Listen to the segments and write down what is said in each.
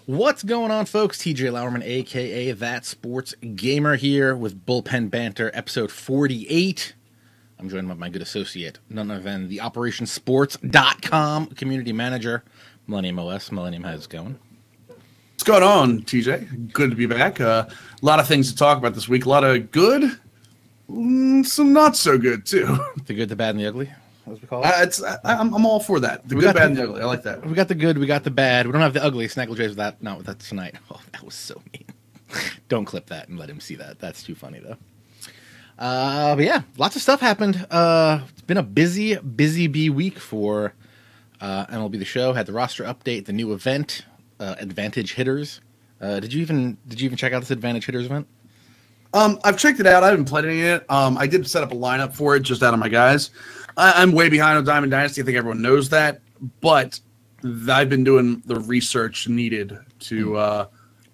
What's going on, folks? TJ Lauerman, a.k.a. That Sports Gamer here with Bullpen Banter, episode 48. I'm joined by my good associate, none other than the OperationSports.com community manager, Millennium OS. Millennium, how's it going? What's going on, TJ? Good to be back. A lot of things to talk about this week. A lot of good, some not so good, too. The good, the bad, and the ugly, as we call it? I'm all for that. The good, bad, and the ugly. I like that. We got the good, we got the bad. We don't have the ugly. Snaggle J's not with that tonight. Oh, that was so mean. Don't clip that and let him see that. That's too funny, though. But yeah, lots of stuff happened. It's been a busy bee week for MLB The Show. Had the roster update, the new event, Advantage Hitters. Did you even check out this Advantage Hitters event? I've checked it out. I haven't played any yet. I did set up a lineup for it just out of my guys. I'm way behind on Diamond Dynasty. I think everyone knows that, but I've been doing the research needed to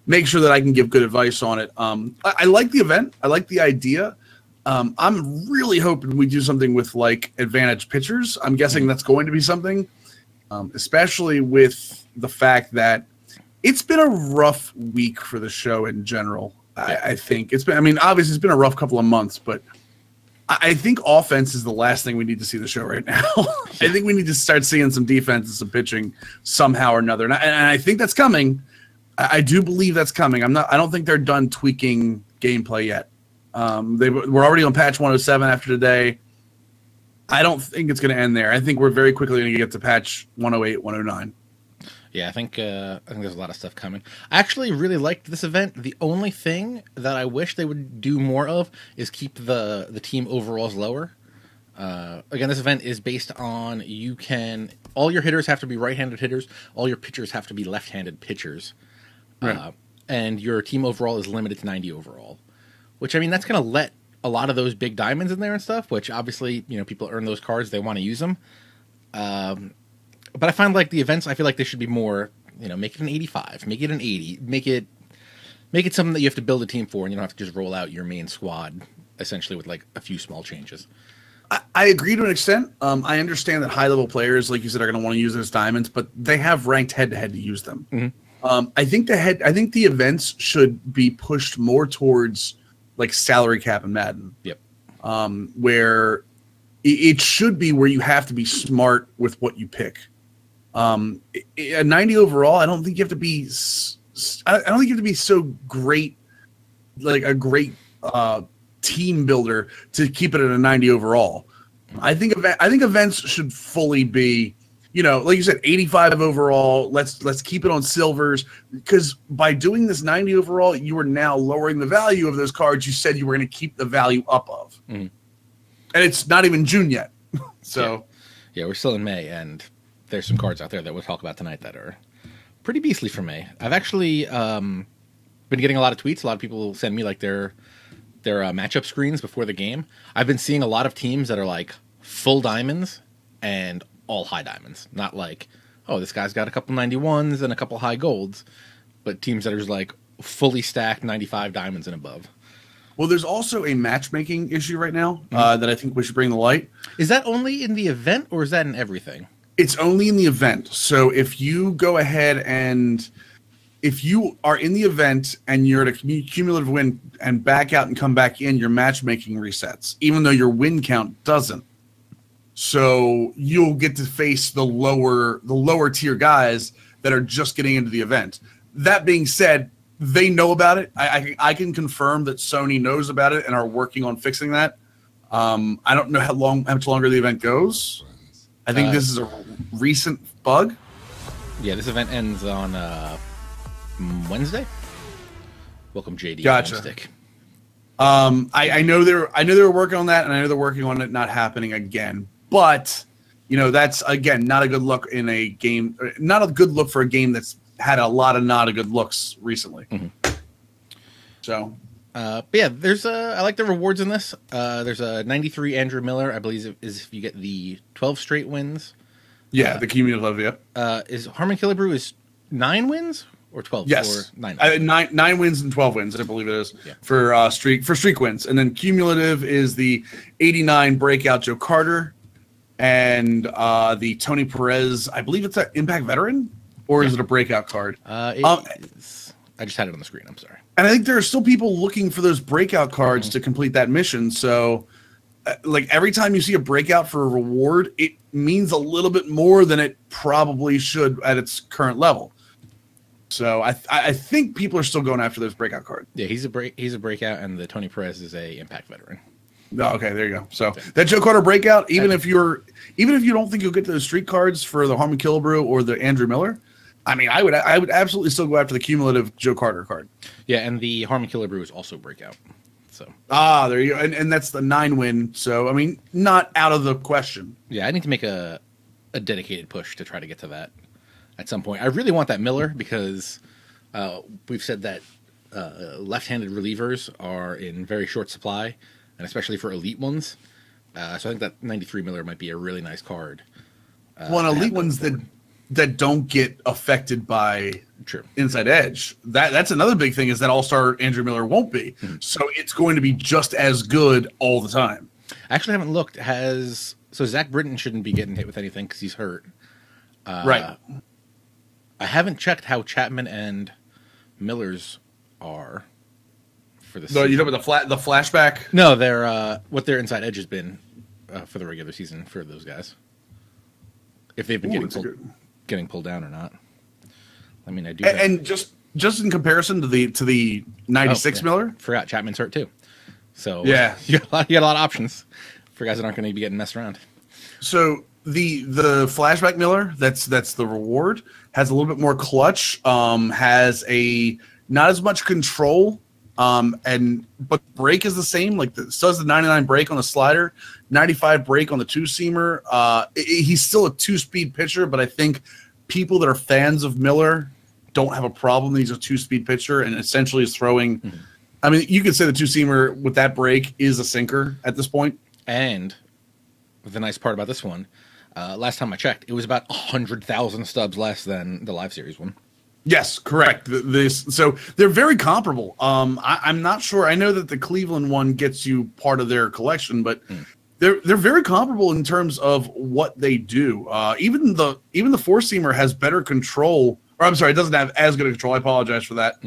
make sure that I can give good advice on it. I like the event. I like the idea. I'm really hoping we do something with like advantage pitchers. I'm guessing that's going to be something, especially with the fact that it's been a rough week for the show in general. I think it's been, I mean, obviously it's been a rough couple of months, but I think offense is the last thing we need to see the show right now. I think we need to start seeing some defense and some pitching somehow or another. And I think that's coming. I do believe that's coming. I don't think they're done tweaking gameplay yet. We're already on patch 107 after today. I don't think it's going to end there. I think we're very quickly going to get to patch 108, 109. Yeah, I think there's a lot of stuff coming. I actually really liked this event. The only thing that I wish they would do more of is keep the team overalls lower. Again, this event is based on all your hitters have to be right-handed hitters. All your pitchers have to be left-handed pitchers. Right. And your team overall is limited to 90 overall. Which, I mean, that's going to let a lot of those big diamonds in there and stuff, which obviously, people earn those cards. They want to use them. But I find like the events, I feel like they should be more, make it an 85, make it an 80, make it something that you have to build a team for, and you don't have to just roll out your main squad essentially with like a few small changes. I agree to an extent. I understand that high-level players, like you said, are going to want to use those diamonds, but they have ranked head-to-head to use them. Mm-hmm. I think the events should be pushed more towards like salary cap and Madden. Yep. Where it should be where you have to be smart with what you pick. A 90 overall, I don't think you have to be. I don't think you have to be so great, like a great team builder to keep it at a 90 overall. I think events should fully be, like you said, 85 overall. Let's keep it on silvers, because by doing this 90 overall, you are now lowering the value of those cards you said you were going to keep the value up of, and it's not even June yet. So, yeah, we're still in May, and there's some cards out there that we'll talk about tonight that are pretty beastly for May. I've actually been getting a lot of tweets. A lot of people send me like their matchup screens before the game. I've been seeing a lot of teams that are like full diamonds and all high diamonds. Not like, oh, this guy's got a couple 91s and a couple high golds, but teams that are just like fully stacked 95 diamonds and above. Well, there's also a matchmaking issue right now that I think we should bring to light. Is that only in the event, or is that in everything? It's only in the event. So if you go ahead and if you are in the event and you're at a cumulative win and back out and come back in, your matchmaking resets, even though your win count doesn't. So you'll get to face the lower tier guys that are just getting into the event. That being said, they know about it. I can confirm that Sony knows about it and are working on fixing that. I don't know how much longer the event goes. I think this is a recent bug. Yeah, this event ends on Wednesday. Welcome, JD. Gotcha. I know they were working on that, and I know they're working on it not happening again. But that's again not a good look in a game. Not a good look for a game that's had a lot of not a good looks recently. Mm-hmm. So. But yeah, I like the rewards in this. There's a 93 Andrew Miller, I believe, is if you get the 12 straight wins. Yeah, the cumulative, yeah. Is Harmon Killebrew is 9 wins or 12? Yes, or 9 wins? 9 wins and 12 wins, I believe it is, for streak wins. And then cumulative is the 89 breakout Joe Carter and the Tony Perez, I believe it's an Impact veteran. or is it a breakout card? It is. I just had it on the screen. I'm sorry. And I think there are still people looking for those breakout cards to complete that mission. So, like every time you see a breakout for a reward, it means a little bit more than it probably should at its current level. So I think people are still going after those breakout cards. Yeah, he's a breakout, and the Tony Perez is a Impact veteran. Oh, okay, there you go. So that Joe Carter breakout, even if you don't think you'll get to those street cards for the Harmon Killebrew or the Andrew Miller, I mean, I would absolutely still go after the cumulative Joe Carter card. Yeah, and the Harmon Killebrew is also breakout. So there you go, and that's the 9-win. So I mean, not out of the question. Yeah, I need to make a dedicated push to try to get to that at some point. I really want that Miller because we've said that left-handed relievers are in very short supply, and especially for elite ones. So I think that 93 Miller might be a really nice card. One elite ones that don't get affected by True. Inside Edge. That's another big thing is that All-Star Andrew Miller won't be. Mm-hmm. So it's going to be just as good all the time. I actually haven't looked. So Zach Britton shouldn't be getting hit with anything because he's hurt. Right. I haven't checked how Chapman and Miller's are for the season. You know about the flashback? No, they're what their Inside Edge has been for the regular season for those guys. If they've been getting pulled down or not. I mean, I do. And just in comparison to the 96 Miller, forgot Chapman's hurt too. So yeah, you got a lot of options for guys that aren't going to be getting messed around. So the flashback Miller, that's the reward, has a little bit more clutch, has not as much control, but break is the same. Like so does the 99 break on the slider, 95 break on the two-seamer. He's still a 2-speed pitcher, but I think people that are fans of Miller don't have a problem. He's a 2-speed pitcher and essentially is throwing. Mm-hmm. I mean, you could say the two-seamer with that break is a sinker at this point. And the nice part about this one, last time I checked, it was about 100,000 stubs less than the Live Series one. Yes, correct. So they're very comparable. I'm not sure. I know that the Cleveland one gets you part of their collection, but they're very comparable in terms of what they do. Even the 4-seamer has better control. Or I'm sorry, it doesn't have as good a control. I apologize for that.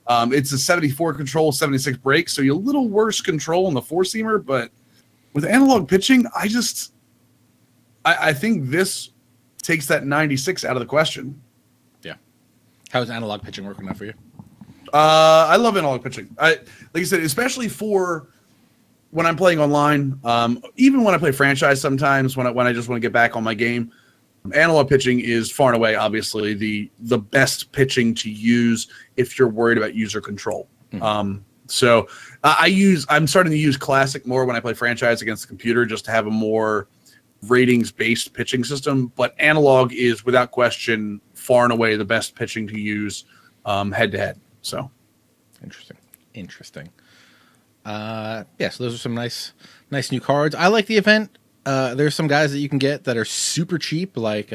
It's a 74 control, 76 break, so you're a little worse control on the 4-seamer, but with analog pitching, I think this takes that 96 out of the question. Yeah. How's analog pitching working out for you? I love analog pitching. Like I said, especially for when I'm playing online, even when I play franchise sometimes, when I just want to get back on my game, analog pitching is far and away, obviously, the best pitching to use if you're worried about user control. Mm-hmm. So I'm starting to use classic more when I play franchise against the computer just to have a more ratings-based pitching system. But analog is, without question, far and away the best pitching to use head-to-head. So Interesting. So those are some nice new cards. I like the event. There's some guys that you can get that are super cheap, like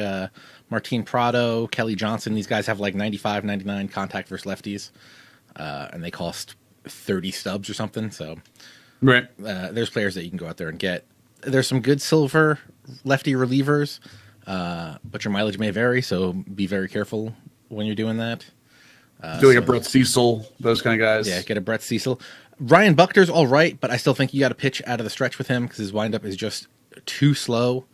Martin Prado, Kelly Johnson. These guys have like 95, 99 contact versus lefties, and they cost 30 stubs or something. So right. There's players that you can go out there and get. There's some good silver lefty relievers, but your mileage may vary, so be very careful when you're doing that. Do like a Brett Cecil, those kind of guys. Yeah, get a Brett Cecil. Ryan Buckner's all right, but I still think you got to pitch out of the stretch with him because his windup is just too slow.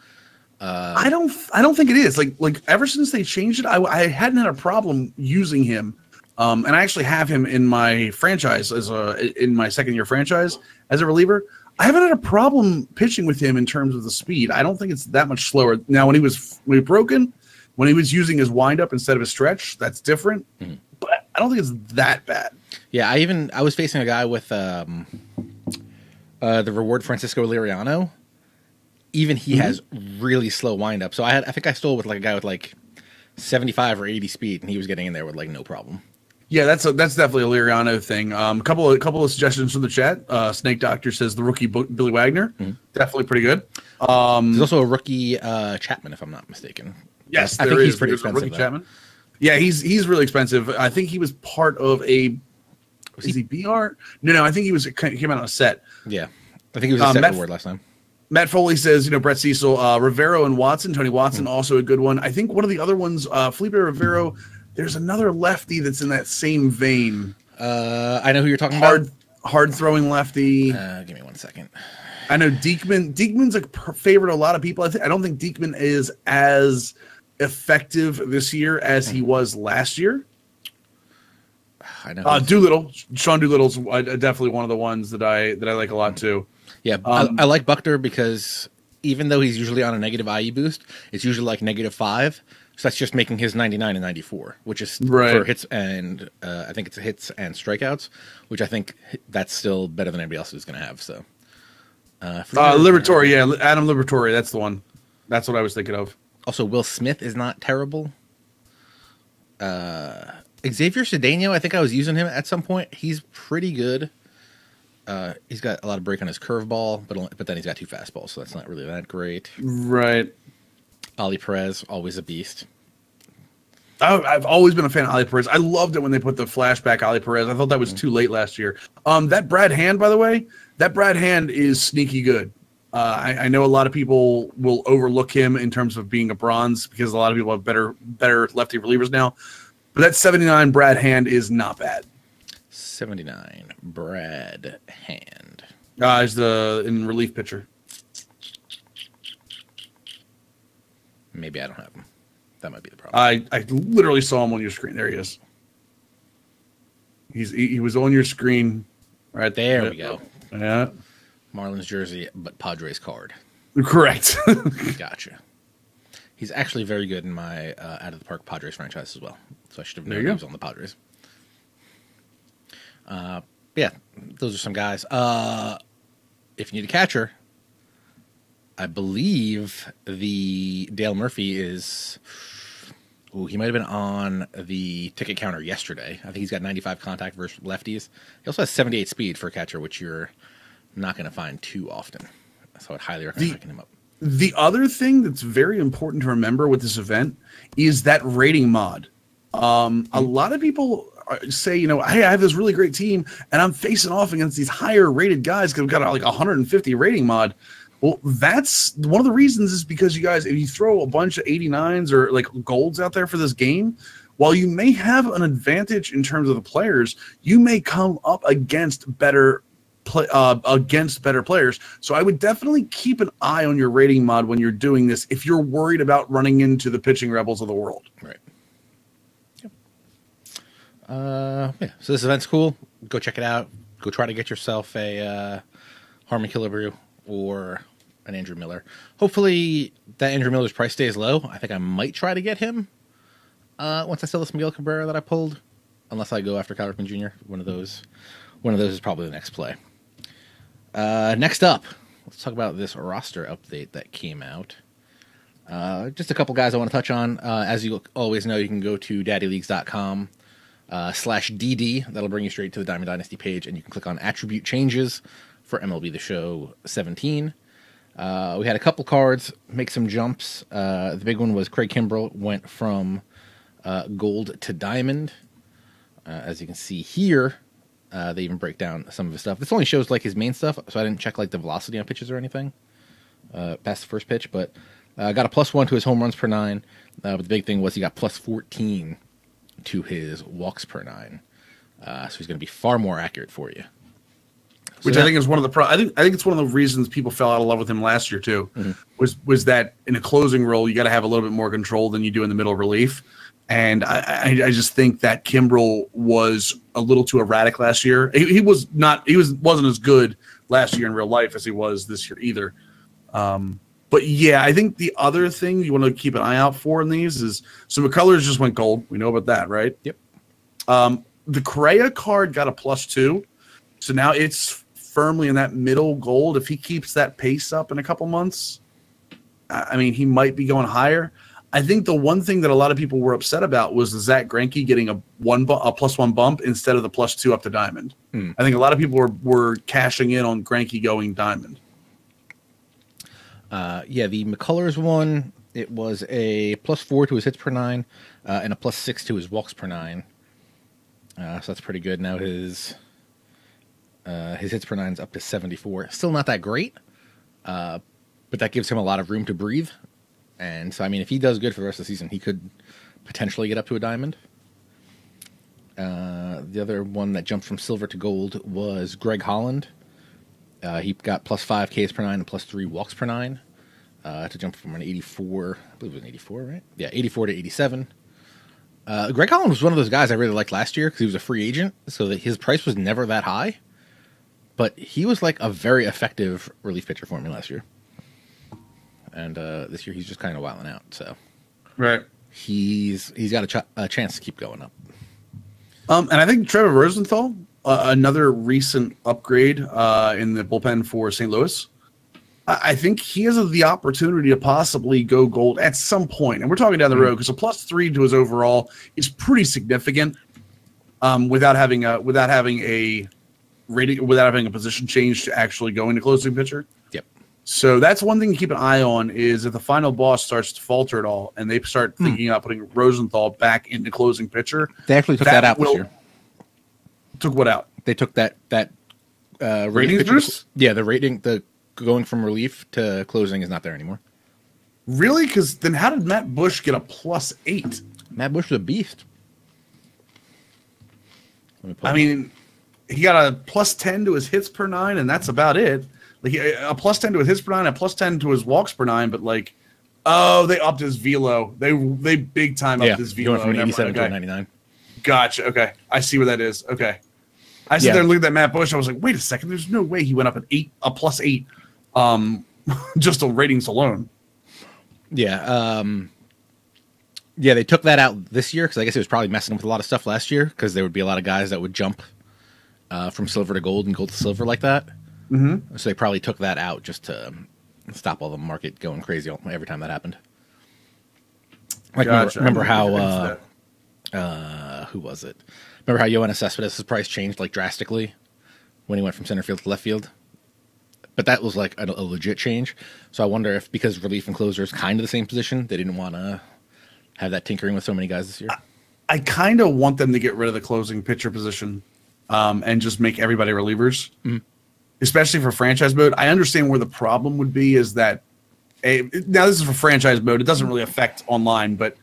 I don't think it is. Like ever since they changed it, I hadn't had a problem using him. And I actually have him in my franchise in my second-year franchise as a reliever. I haven't had a problem pitching with him in terms of the speed. I don't think it's that much slower. Now, when he was broken, when he was using his windup instead of his stretch, that's different. Mm-hmm. But I don't think it's that bad. Yeah, I was facing a guy with the reward Francisco Liriano. Even he has really slow windup. So I think I stole with like a guy with like 75 or 80 speed, and he was getting in there with like no problem. Yeah, that's definitely a Liriano thing. A couple of suggestions from the chat. Snake Doctor says the rookie Billy Wagner, definitely pretty good. There's also a rookie Chapman, if I'm not mistaken. Yes, I think he's pretty expensive. Rookie Chapman. Yeah, he's really expensive. I think he was part of a. Was he BR? No. I think came out on a set. Yeah, I think he was a set reward last time. Matt Foley says, Brett Cecil, Rivero and Watson, Tony Watson, also a good one. I think one of the other ones, Felipe Rivero, there's another lefty that's in that same vein. I know who you're talking about. Hard throwing lefty. Give me 1 second. I know Diekman. Diekman's a favorite of a lot of people. I don't think Diekman is as effective this year as he was last year. I know. Doolittle, Sean Doolittle's definitely one of the ones that I like a lot too. Yeah, I like Buckner because even though he's usually on a negative IE boost, it's usually like -5. So that's just making his 99 and 94, which is for hits and I think it's hits and strikeouts, which I think that's still better than anybody else is going to have. So, Liberatore, Adam Liberatore, that's the one. That's what I was thinking of. Also, Will Smith is not terrible. Xavier Cedeno, I think I was using him at some point. He's pretty good. He's got a lot of break on his curveball, but then he's got 2 fastballs, so that's not really that great. Right. Ali Perez, always a beast. I've always been a fan of Ali Perez. I loved it when they put the flashback Ali Perez. I thought that was too late last year. That Brad Hand, by the way, is sneaky good. I know a lot of people will overlook him in terms of being a bronze because a lot of people have better lefty relievers now. But that 79 Brad Hand is not bad. 79 Brad Hand. He's the in relief pitcher. Maybe I don't have him. That might be the problem. I literally saw him on your screen. There he is. He was on your screen right there. We go. Yeah. Marlins jersey, but Padres card. Correct. Gotcha. He's actually very good in my out of the park Padres franchise as well. So I should have known he was on the Padres. Yeah, those are some guys. If you need a catcher, I believe the Dale Murphy is. Ooh, he might have been on the ticket counter yesterday. I think he's got 95 contact versus lefties. He also has 78 speed for a catcher, which you're not going to find too often. So I'd highly recommend picking him up. The other thing that's very important to remember with this event is that rating mod. A lot of people say, hey, I have this really great team, and I'm facing off against these higher rated guys because I've got like 150 rating mod. Well, that's one of the reasons is because you guys, if you throw a bunch of 89s or like golds out there for this game, while you may have an advantage in terms of the players, you may come up against better players. So I would definitely keep an eye on your rating mod when you're doing this if you're worried about running into the pitching rebels of the world. Right. Yep. Yeah. So this event's cool. Go check it out. Go try to get yourself a Harmon Killebrew or an Andrew Miller. Hopefully that Andrew Miller's price stays low. I think I might try to get him once I sell this Miguel Cabrera that I pulled, unless I go after Kyle Rickman Jr. One of those is probably the next play. Next up, let's talk about this roster update that came out. Just a couple guys I want to touch on. As you always know, you can go to daddyleagues.com /DD. That'll bring you straight to the Diamond Dynasty page, and you can click on Attribute Changes for MLB The Show 17. We had a couple cards make some jumps. The big one was Craig Kimbrell went from gold to diamond. As you can see here, they even break down some of his stuff. This only shows like his main stuff, so I didn't check like the velocity on pitches or anything past the first pitch. But got a +1 to his home runs per 9. But the big thing was he got +14 to his walks per 9. So he's going to be far more accurate for you. Which I think is one of the I think it's one of the reasons people fell out of love with him last year too. Mm-hmm. Was that in a closing role you got to have a little bit more control than you do in the middle relief, and I just think that Kimbrell was a little too erratic last year. He wasn't as good last year in real life as he was this year either. But yeah, I think the other thing you want to keep an eye out for in these is so McCullers just went gold. We know about that, right? Yep. The Correa card got a +2, so now it's firmly in that middle gold. If he keeps that pace up in a couple months, I mean, he might be going higher. I think the one thing that a lot of people were upset about was Zach Greinke getting a +1 bump instead of the +2 up to diamond. I think a lot of people were cashing in on Greinke going diamond. Yeah, the McCullers one, it was a +4 to his hits per 9 and a +6 to his walks per 9. So that's pretty good. Now his hits per 9 is up to 74. Still not that great, but that gives him a lot of room to breathe. And so, I mean, if he does good for the rest of the season, he could potentially get up to a diamond. The other one that jumped from silver to gold was Greg Holland. He got +5 Ks per 9 and +3 walks per 9 to jump from an 84, I believe it was an 84, right? Yeah, 84 to 87. Greg Holland was one of those guys I really liked last year because he was a free agent, so that his price was never that high. But he was like a very effective relief pitcher for me last year. And this year he's just kind of wilding out. So right, he's got a chance to keep going up. And I think Trevor Rosenthal, another recent upgrade in the bullpen for St. Louis. I think he has the opportunity to possibly go gold at some point, and we're talking down the road because a +3 to his overall is pretty significant. Without having a rating, without having a position change to actually go into closing pitcher. Yep. So that's one thing to keep an eye on is if the final boss starts to falter at all and they start thinking about putting Rosenthal back into closing pitcher. They actually took that out this year. Took what out? They took that ratings boost? Yeah, the going from relief to closing is not there anymore. Really? Because then how did Matt Bush get a +8? Matt Bush was a beast. I mean, he got a +10 to his hits per 9, and that's about it. Like a +10 to his hits per 9, a +10 to his walks per 9, but like, oh, they upped his velo. They big time upped his velo. He went from 87 to 99. Gotcha. Okay, I see where that is. Okay, I sit there and look at that Matt Bush. I was like, wait a second. There's no way he went up a +8, just on ratings alone. Yeah. Yeah, they took that out this year because I guess it was probably messing with a lot of stuff last year because there would be a lot of guys that would jump from silver to gold and gold to silver like that. Mm-hmm. So they probably took that out just to stop all the market going crazy every time that happened. Like gotcha. remember how who was it? Remember how Yoenis Cespedes' price changed like drastically when he went from center field to left field? But that was like a legit change. So I wonder if because relief and closer is kind of the same position, they didn't want to have that tinkering with so many guys this year. I kind of want them to get rid of the closing pitcher position and just make everybody relievers, especially for franchise mode. I understand where the problem would be is that now this is for franchise mode. It doesn't really affect online, but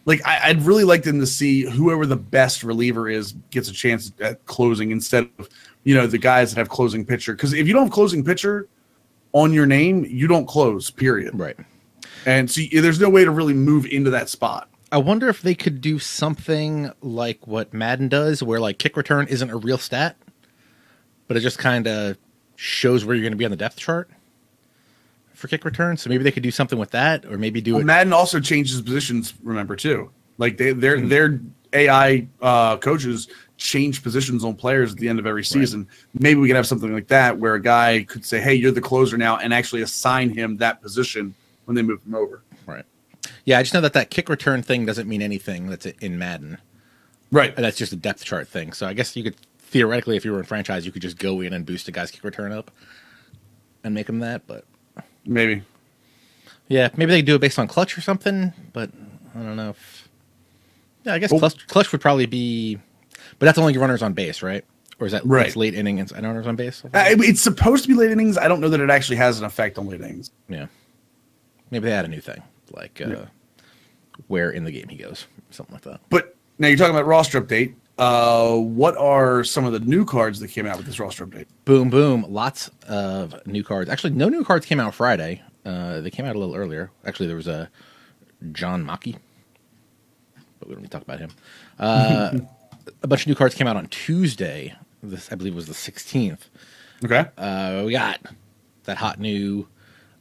like I'd really like them to see whoever the best reliever is gets a chance at closing instead of the guys that have closing pitcher. Because if you don't have closing pitcher on your name, you don't close. Period. Right. And so there's no way to really move into that spot. I wonder if they could do something like what Madden does, where like kick return isn't a real stat, but it just kind of shows where you're going to be on the depth chart for kick return. So maybe they could do something with that, or maybe do it. Madden also changes positions. Remember too, like their AI coaches change positions on players at the end of every season. Right. Maybe we could have something like that where a guy could say, "Hey, you're the closer now," and actually assign him that position when they move him over. Right. Yeah, I just know that kick return thing doesn't mean anything that's in Madden. Right. That's just a depth chart thing. So I guess you could, theoretically, if you were in franchise, you could just go in and boost a guy's kick return up and make him that, but... Maybe. Yeah, maybe they do it based on clutch or something, but I don't know if... Yeah, I guess clutch would probably be... But that's only runners on base, right? Or is that it's late innings and runners on base? It's supposed to be late innings. I don't know that it actually has an effect on late innings. Yeah. Maybe they add a new thing, like where in the game he goes, something like that. But now you're talking about roster update. What are some of the new cards that came out with this roster update? Boom, boom. Lots of new cards. Actually, no new cards came out Friday. They came out a little earlier. Actually, there was a John Mackey, but we don't need to talk about him. A bunch of new cards came out on Tuesday. This, I believe, was the 16th. Okay. We got that hot new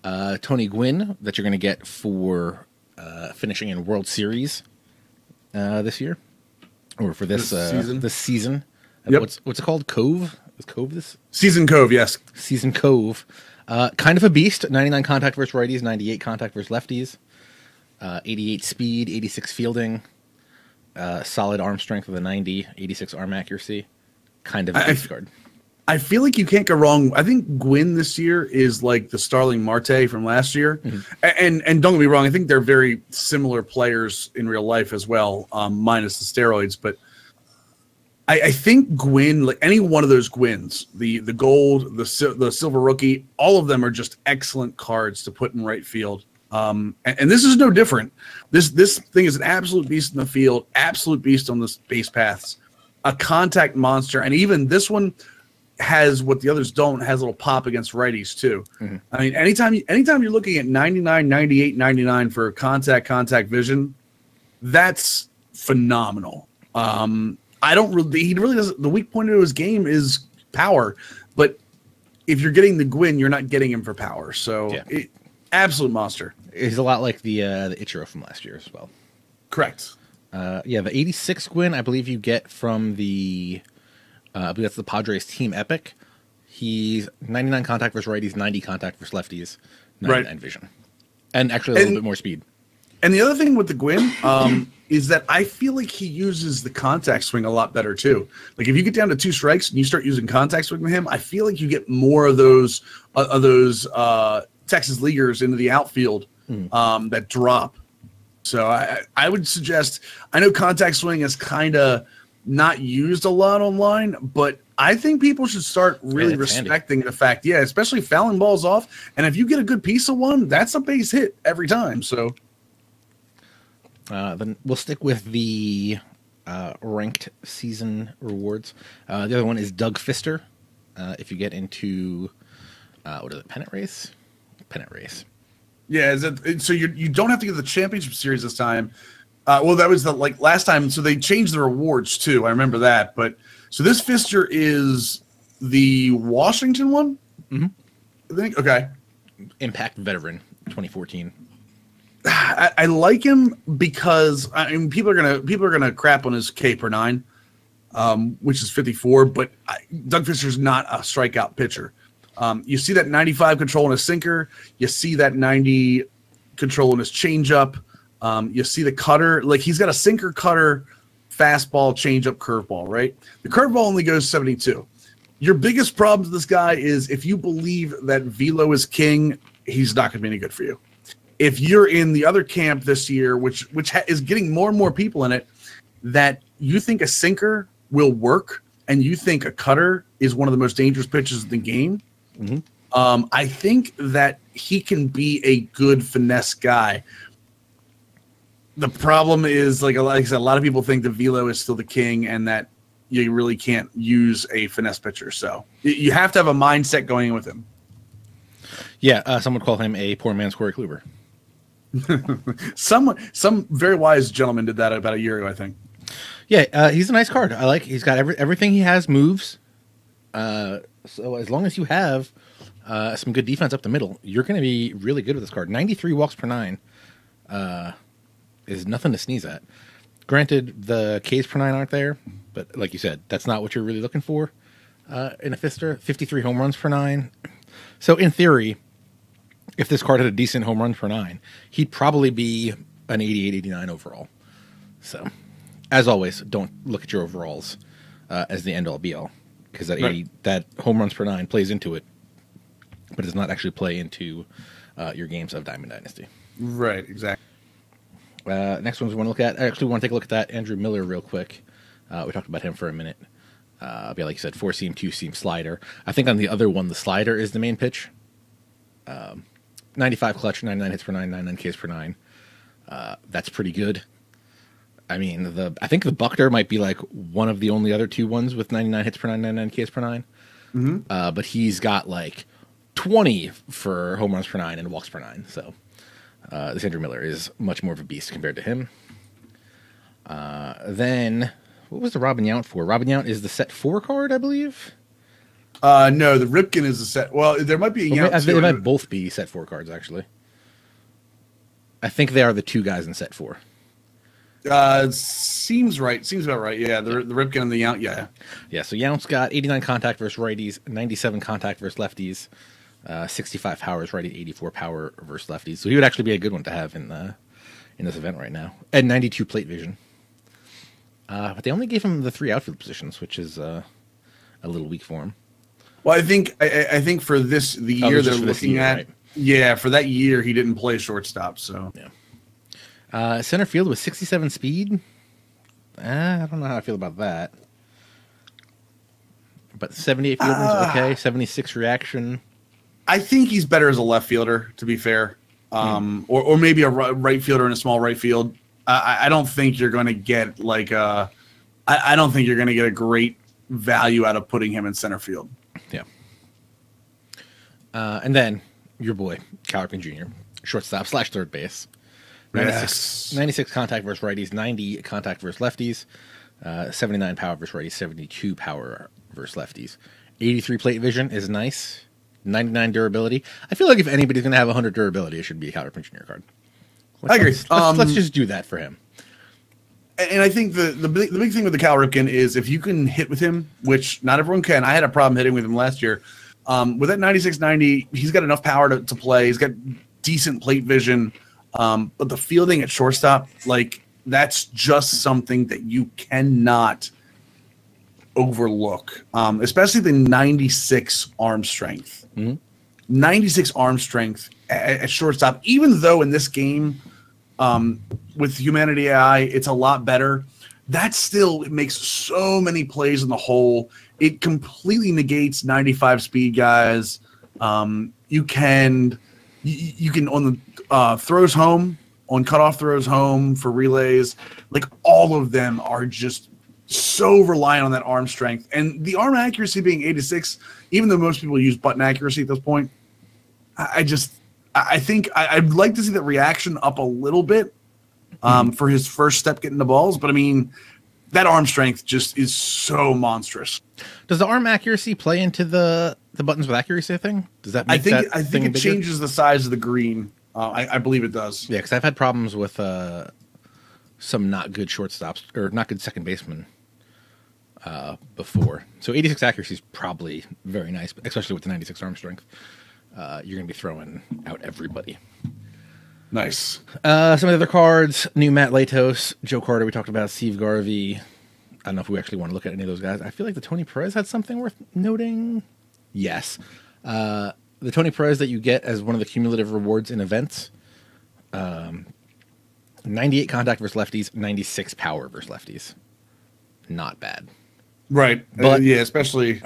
Tony Gwynn that you're going to get for finishing in World Series this year, or for this season. Yep. What's it called? Cove? Is Cove this? Season Cove, yes. Season Cove. Kind of a beast. 99 contact versus righties, 98 contact versus lefties, 88 speed, 86 fielding, solid arm strength with a 90, 86 arm accuracy. Kind of a beast card. I feel like you can't go wrong. I think Gwynn this year is like the Starling Marte from last year. Mm-hmm. And don't get me wrong, I think they're very similar players in real life as well, minus the steroids. But I think Gwyn, like any one of those Gwyns, the gold, the silver rookie, all of them are just excellent cards to put in right field. And this is no different. This thing is an absolute beast in the field, absolute beast on the base paths, a contact monster, and even this one has what the others don't, has a little pop against righties too. Mm-hmm. I mean, anytime you're looking at 99, 98, 99 for contact vision, that's phenomenal. He really doesn't. The weak point of his game is power, but if you're getting the Gwyn, you're not getting him for power. So, absolute monster. He's a lot like the Ichiro from last year as well. Correct. The 86 Gwyn, I believe you get from the, I believe that's the Padres team epic. He's 99 contact versus righties, 90 contact versus lefties, 99 vision, and actually a little bit more speed. And the other thing with the Gwyn is that I feel like he uses the contact swing a lot better too. Like if you get down to 2 strikes and you start using contact swing with him, I feel like you get more of those Texas leaguers into the outfield that drop. So I would suggest. I know contact swing is kind of not used a lot online, but I think people should start really respecting the fact, especially fouling balls off. And if you get a good piece of one, that's a base hit every time. So. Then we'll stick with the ranked season rewards. The other one is Doug Fister. If you get into what is it, Pennant Race? Pennant Race. Yeah, so you don't have to get the championship series this time. Well, that was last time. So they changed the rewards too. I remember that. But so this Fister is the Washington one. Mm-hmm. I think. Okay. Impact veteran, 2014. I like him because people are gonna crap on his K per 9, which is 54. But Doug Fister's not a strikeout pitcher. You see that 95 control in his sinker. You see that 90 control in his changeup. You see the cutter. Like he's got a sinker, cutter, fastball, changeup, curveball. Right. The curveball only goes 72. Your biggest problem to this guy is if you believe that velo is king, he's not going to be any good for you. If you're in the other camp this year, which is getting more and more people in it, that you think a sinker will work and you think a cutter is one of the most dangerous pitches in the game, I think that he can be a good finesse guy. The problem is, like I said, a lot of people think the velo is still the king and that you really can't use a finesse pitcher. So you have to have a mindset going in with him. Yeah, some would call him a poor man's Corey Kluber. Some very wise gentleman did that about a year ago, I think. Yeah, he's a nice card. I like. He's got everything he has moves. So as long as you have some good defense up the middle, you're going to be really good with this card. 93 walks per 9 is nothing to sneeze at. Granted, the Ks per 9 aren't there, but like you said, that's not what you're really looking for in a Fister. 53 home runs per 9. So in theory, if this card had a decent home run per 9, he'd probably be an 88, 89 overall. So, as always, don't look at your overalls as the end-all, be-all, because that home runs per 9 plays into it, but does not actually play into your games of Diamond Dynasty. Right, exactly. Next one we want to look at. I actually want to take a look at that Andrew Miller real quick. We talked about him for a minute. Like you said, 4-seam, 2-seam slider. I think on the other one, the slider is the main pitch. 95 clutch, 99 hits per 9, 99 Ks per 9. That's pretty good. I mean, I think the Buckner might be like one of the only other 2 ones with 99 hits per 9, 99 Ks per 9. Mm-hmm. But he's got like 20 for home runs per 9 and walks per 9. So this Andrew Miller is much more of a beast compared to him. Then, what was the Robin Yount for? Robin Yount is the set 4 card, I believe. No, the Ripken is a set. Well, there might be a Yount. They might both be set 4 cards, actually. I think they are the 2 guys in set 4. Seems right. Seems about right. Yeah, the Ripken and the Yount. Yeah. Yeah. So Yount's got 89 contact versus righties, 97 contact versus lefties, 65 power versus righties, 84 power versus lefties. So he would actually be a good one to have in this event right now. And 92 plate vision. But they only gave him the 3 outfield positions, which is a little weak for him. Well, I think for the year they're looking at, right? Yeah, for that year he didn't play shortstop. So yeah. Center field with 67 speed. I don't know how I feel about that. But 78 fielding is okay. 76 reaction. I think he's better as a left fielder, to be fair. Or maybe a right fielder in a small right field. I don't think you're going to get I don't think you're going to get a great value out of putting him in center field. Yeah. And then your boy, Cal Ripken Jr., shortstop / third base. 96 contact versus righties, 90 contact versus lefties, 79 power versus righties, 72 power versus lefties. 83 plate vision is nice. 99 durability. I feel like if anybody's going to have 100 durability, it should be a Cal Ripken Jr. card. I agree. Let's just do that for him. And I think the big thing with the Cal Ripken is if you can hit with him, which not everyone can. I had a problem hitting with him last year. With that 96-90, he's got enough power to play. He's got decent plate vision. But the fielding at shortstop, like, that's just something that you cannot overlook, especially the 96 arm strength. 96 arm strength at shortstop, even though in this game with Humanity AI, it's a lot better. That still makes so many plays in the hole. It completely negates 95 speed guys. You can on the throws home, on cutoff throws home for relays, like all of them are just so reliant on that arm strength. And the arm accuracy being 86, even though most people use button accuracy at this point, I think I'd like to see that reaction up a little bit for his first step getting the balls. But I mean, that arm strength just is so monstrous. Does the arm accuracy play into the buttons with accuracy thing? Does that make I think it changes the size of the green. I believe it does. Yeah, because I've had problems with some not good shortstops or not good second basemen before. So 86 accuracy is probably very nice, especially with the 96 arm strength. You're going to be throwing out everybody. Nice. Some of the other cards, new Matt Latos, Joe Carter, we talked about, Steve Garvey. I don't know if we actually want to look at any of those guys. I feel like the Tony Perez had something worth noting. Yes. The Tony Perez that you get as one of the cumulative rewards in events. 98 contact versus lefties, 96 power versus lefties. Not bad. Right. But yeah, especially.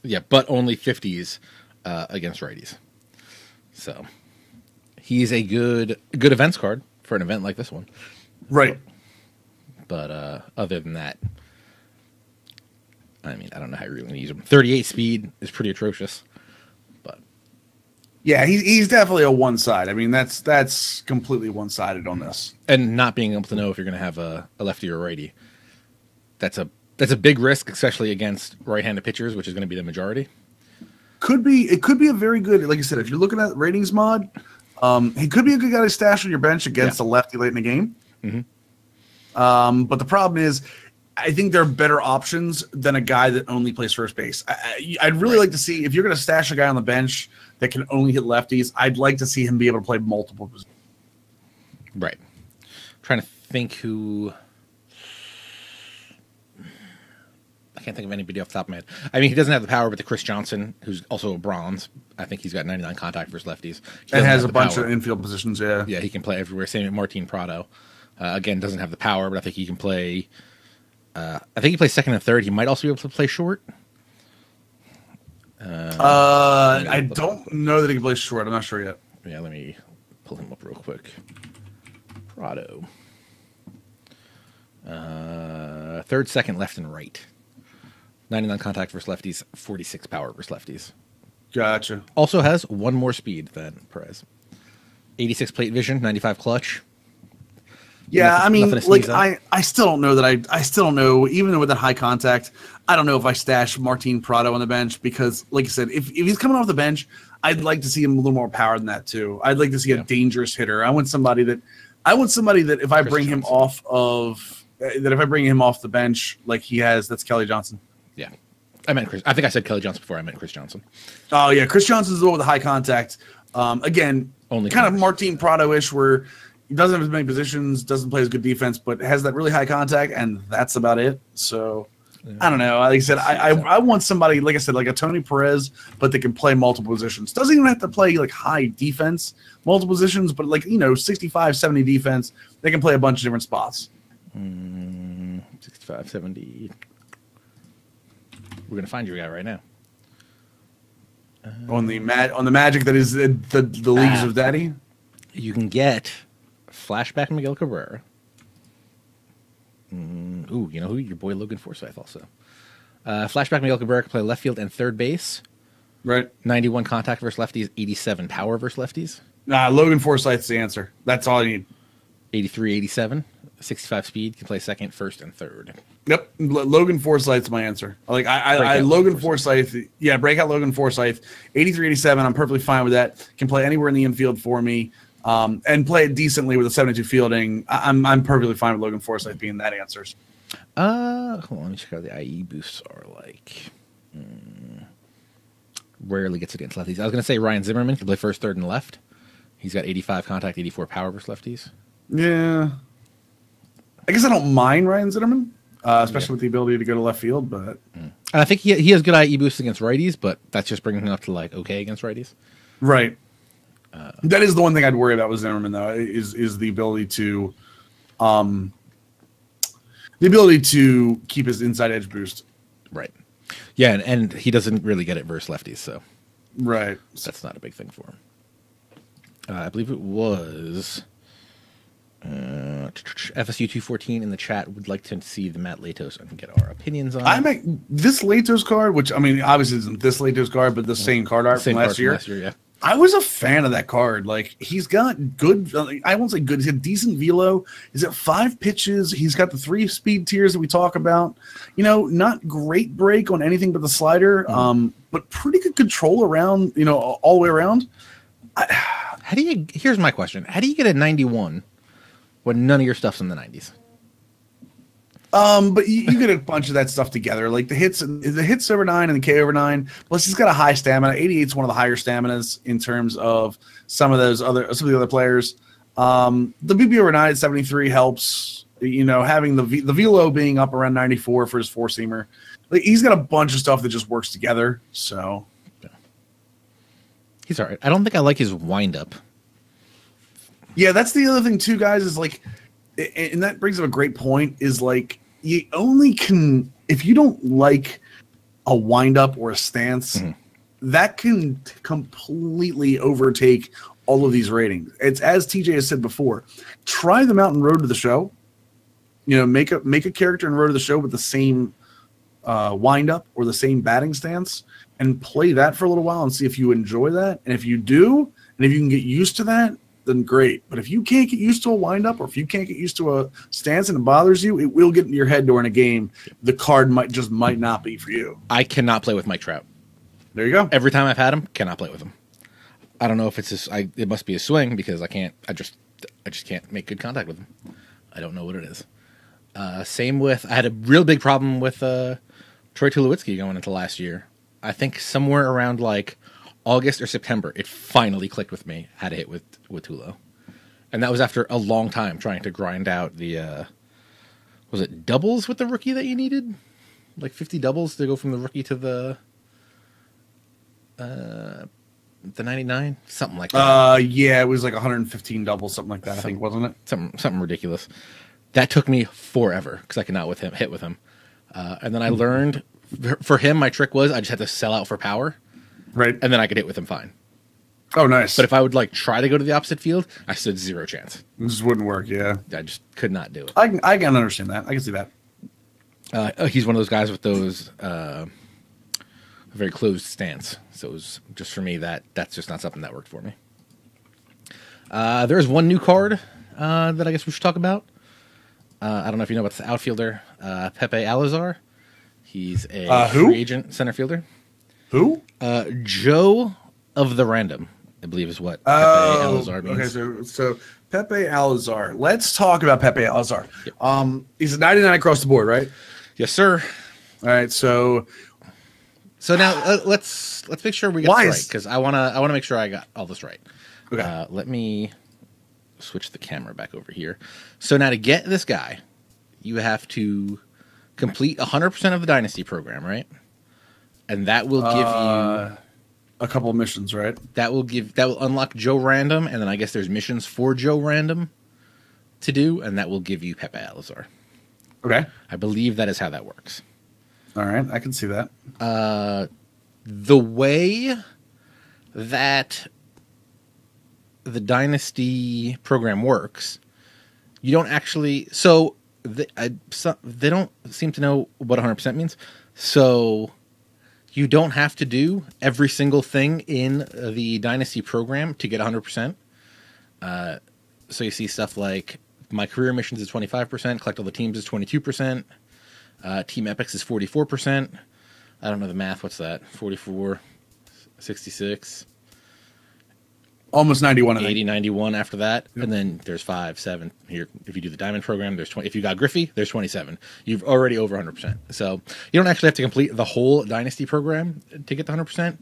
Yeah, but only 50s against righties. So he's a good events card for an event like this one. Right. But other than that, I mean, I don't know how you're going to use him. 38 speed is pretty atrocious. But yeah, he's definitely a one side. I mean, that's completely one sided on this. And not being able to know if you're going to have a lefty or righty, that's a big risk, especially against right-handed pitchers, which is going to be the majority. It could be a very good, like I said, if you're looking at ratings mod, he could be a good guy to stash on your bench against a lefty late in the game. Mm-hmm. But the problem is, I think there are better options than a guy that only plays first base. I'd really like to see, if you're going to stash a guy on the bench that can only hit lefties, I'd like to see him be able to play multiple positions. Right. I'm trying to think who. I can't think of anybody off the top of my head. I mean, he doesn't have the power, but the Chris Johnson, who's also a bronze, I think he's got 99 contact versus lefties. And has a bunch of infield positions, yeah. Yeah, he can play everywhere. Same with Martin Prado. Again, doesn't have the power, but I think he can play. I think he plays second and third. He might also be able to play short. I don't know that he can play short. I'm not sure yet. Yeah, let me pull him up real quick. Prado. Third, second, left, and right. 99 contact versus lefties, 46 power versus lefties. Gotcha. Also has one more speed than Perez. 86 plate vision, 95 clutch. Yeah, I mean, like, I still don't know that I still don't know, even with that high contact, I don't know if I stash Martin Prado on the bench because, like I said, if he's coming off the bench, I'd like to see him a little more power than that too. I'd like to see a dangerous hitter. I want somebody that if I bring him off the bench like he has, that's Kelly Johnson. Yeah. I meant Chris. I think I said Kelly Johnson before. I meant Chris Johnson. Oh, yeah. Chris Johnson's the one with the high contact. Again, only kind of Martin Prado-ish where he doesn't have as many positions, doesn't play as good defense, but has that really high contact, and that's about it. So, I don't know. Like I said, I want somebody, like I said, like a Tony Perez, but they can play multiple positions. Doesn't even have to play, like, high defense, multiple positions, but, like, 65, 70 defense. They can play a bunch of different spots. 65, 70. We're going to find your guy right now. On the magic that is the Leagues of Daddy? You can get Flashback Miguel Cabrera. Ooh, you know who? Your boy Logan Forsythe also. Flashback Miguel Cabrera can play left field and third base. Right. 91 contact versus lefties, 87 power versus lefties. Nah, Logan Forsythe's the answer. That's all you need. 83, 87, 65 speed, can play second, first, and third. Yep, Logan Forsythe's my answer. I Logan Forsythe. Yeah, breakout Logan Forsythe. 83, 87. I'm perfectly fine with that. Can play anywhere in the infield for me, and play it decently with a 72 fielding. I'm perfectly fine with Logan Forsythe being that answers. Hold on, let me check out the IE boosts are like. Rarely gets against lefties. I was going to say Ryan Zimmerman can play first, third, and left. He's got 85 contact, 84 power versus lefties. Yeah, I guess I don't mind Ryan Zimmerman. Especially with the ability to go to left field, but and I think he has good IE boosts against righties, but that's just bringing him up to like okay against righties. Right. That is the one thing I'd worry about with Zimmerman, though, is the ability to, keep his inside edge boost. Right. Yeah, and he doesn't really get it versus lefties, so right. That's not a big thing for him. I believe it was. FSU 214 in the chat would like to see the Matt Latos and get our opinions on it. This Latos card, which I mean obviously isn't this Latos card, but the same card art from last year. Yeah. I was a fan of that card. Like, he's got good, I won't say good, he's got decent velo. He's at 5 pitches. He's got the 3 speed tiers that we talk about. You know, not great break on anything but the slider, but pretty good control around, you know, all the way around. Here's my question. How do you get a 91 when none of your stuff's in the 90s? But you get a bunch of that stuff together, like the hits over 9 and the K over 9. Plus, he's got a high stamina. 88 is one of the higher staminas in terms of some of the other players. The BB over 9 at 73 helps. You know, having the velo being up around 94 for his 4-seamer. Like, he's got a bunch of stuff that just works together. So he's all right. I don't think I like his windup. Yeah, that's the other thing too, guys. Is like, and that brings up a great point. Is like, you only can, if you don't like a wind-up or a stance, that can completely overtake all of these ratings. It's, as TJ has said before, try them out in Road to the Show. You know, make a character in Road to the Show with the same wind-up or the same batting stance, and play that for a little while and see if you enjoy that. And if you do, and if you can get used to that, then great. But if you can't get used to a wind-up, or if you can't get used to a stance and it bothers you, it will get into your head during a game. The card might not be for you. I cannot play with Mike Trout. There you go. Every time I've had him, cannot play with him. I don't know if it's it must be a swing, because I just can't make good contact with him. I don't know what it is. Same with, I had a real big problem with Troy Tulowitzki going into last year. I think somewhere around like August or September, it finally clicked with me how to hit with Tulo. And that was after a long time trying to grind out the, was it doubles with the rookie that you needed? Like 50 doubles to go from the rookie to the 99? Something like that. Yeah, it was like 115 doubles, something like that, I think, wasn't it? Something ridiculous. That took me forever because I could not hit with him. And then I learned, for him, my trick was I just had to sell out for power. Right. And then I could hit with him fine. Oh, nice. But if I would like try to go to the opposite field, I stood zero chance. This just wouldn't work, yeah. I just could not do it. I can understand that. I can see that. He's one of those guys with those very closed stance. So it was just for me, that's just not something that worked for me. There's one new card that I guess we should talk about. I don't know if you know about the outfielder, Pepe Alazar. He's a free agent center fielder. Who? Joe of the Random, I believe is what Pepe Alazar means. Okay, so Pepe Alazar. Let's talk about Pepe Alazar. Yep. He's a 99 across the board, right? Yes, sir. All right, so now let's make sure we get this right, because I wanna make sure I got all this right. Okay. Let me switch the camera back over here. So now to get this guy, you have to complete 100% of the Dynasty program, right? And that will give you a couple of missions, right? That will unlock Joe Random, and then I guess there's missions for Joe Random to do, and that will give you Pepe Alazar. Okay. I believe that is how that works. All right, I can see that. The way that the Dynasty program works, you don't actually. So they don't seem to know what 100% means. So you don't have to do every single thing in the Dynasty program to get 100%. So you see stuff like my career missions is 25%, collect all the teams is 22%, team epics is 44%. I don't know the math. What's that? 44, 66. Almost 91. 80, 91 after that. Yep. And then there's 5, 7 here. If you do the diamond program, there's 20. If you got Griffey, there's 27. You've already over 100%. So you don't actually have to complete the whole Dynasty program to get the 100%.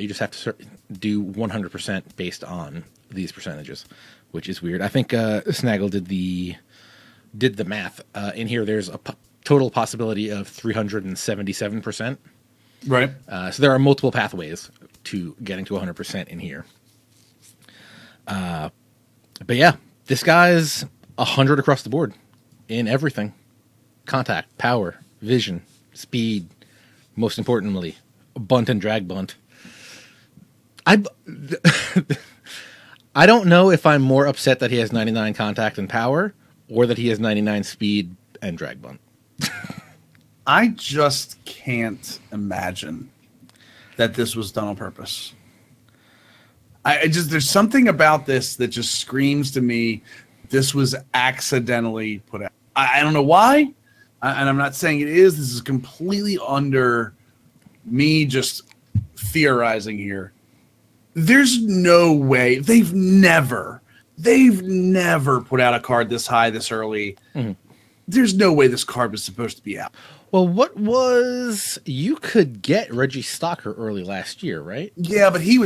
You just have to do 100% based on these percentages, which is weird. I think Snaggle did the math. In here, there's a total possibility of 377%. Right. So there are multiple pathways to getting to 100% in here. But yeah, this guy's 100 across the board in everything: contact, power, vision, speed. Most importantly, bunt and drag bunt. I don't know if I'm more upset that he has 99 contact and power, or that he has 99 speed and drag bunt. I just can't imagine that this was done on purpose. There's something about this that just screams to me this was accidentally put out. I don't know why, and I'm not saying it is. This is completely under me just theorizing here. There's no way. They've never put out a card this high this early. Mm-hmm. There's no way this card was supposed to be out. Well, you could get Reggie Stocker early last year, right? Yeah, but you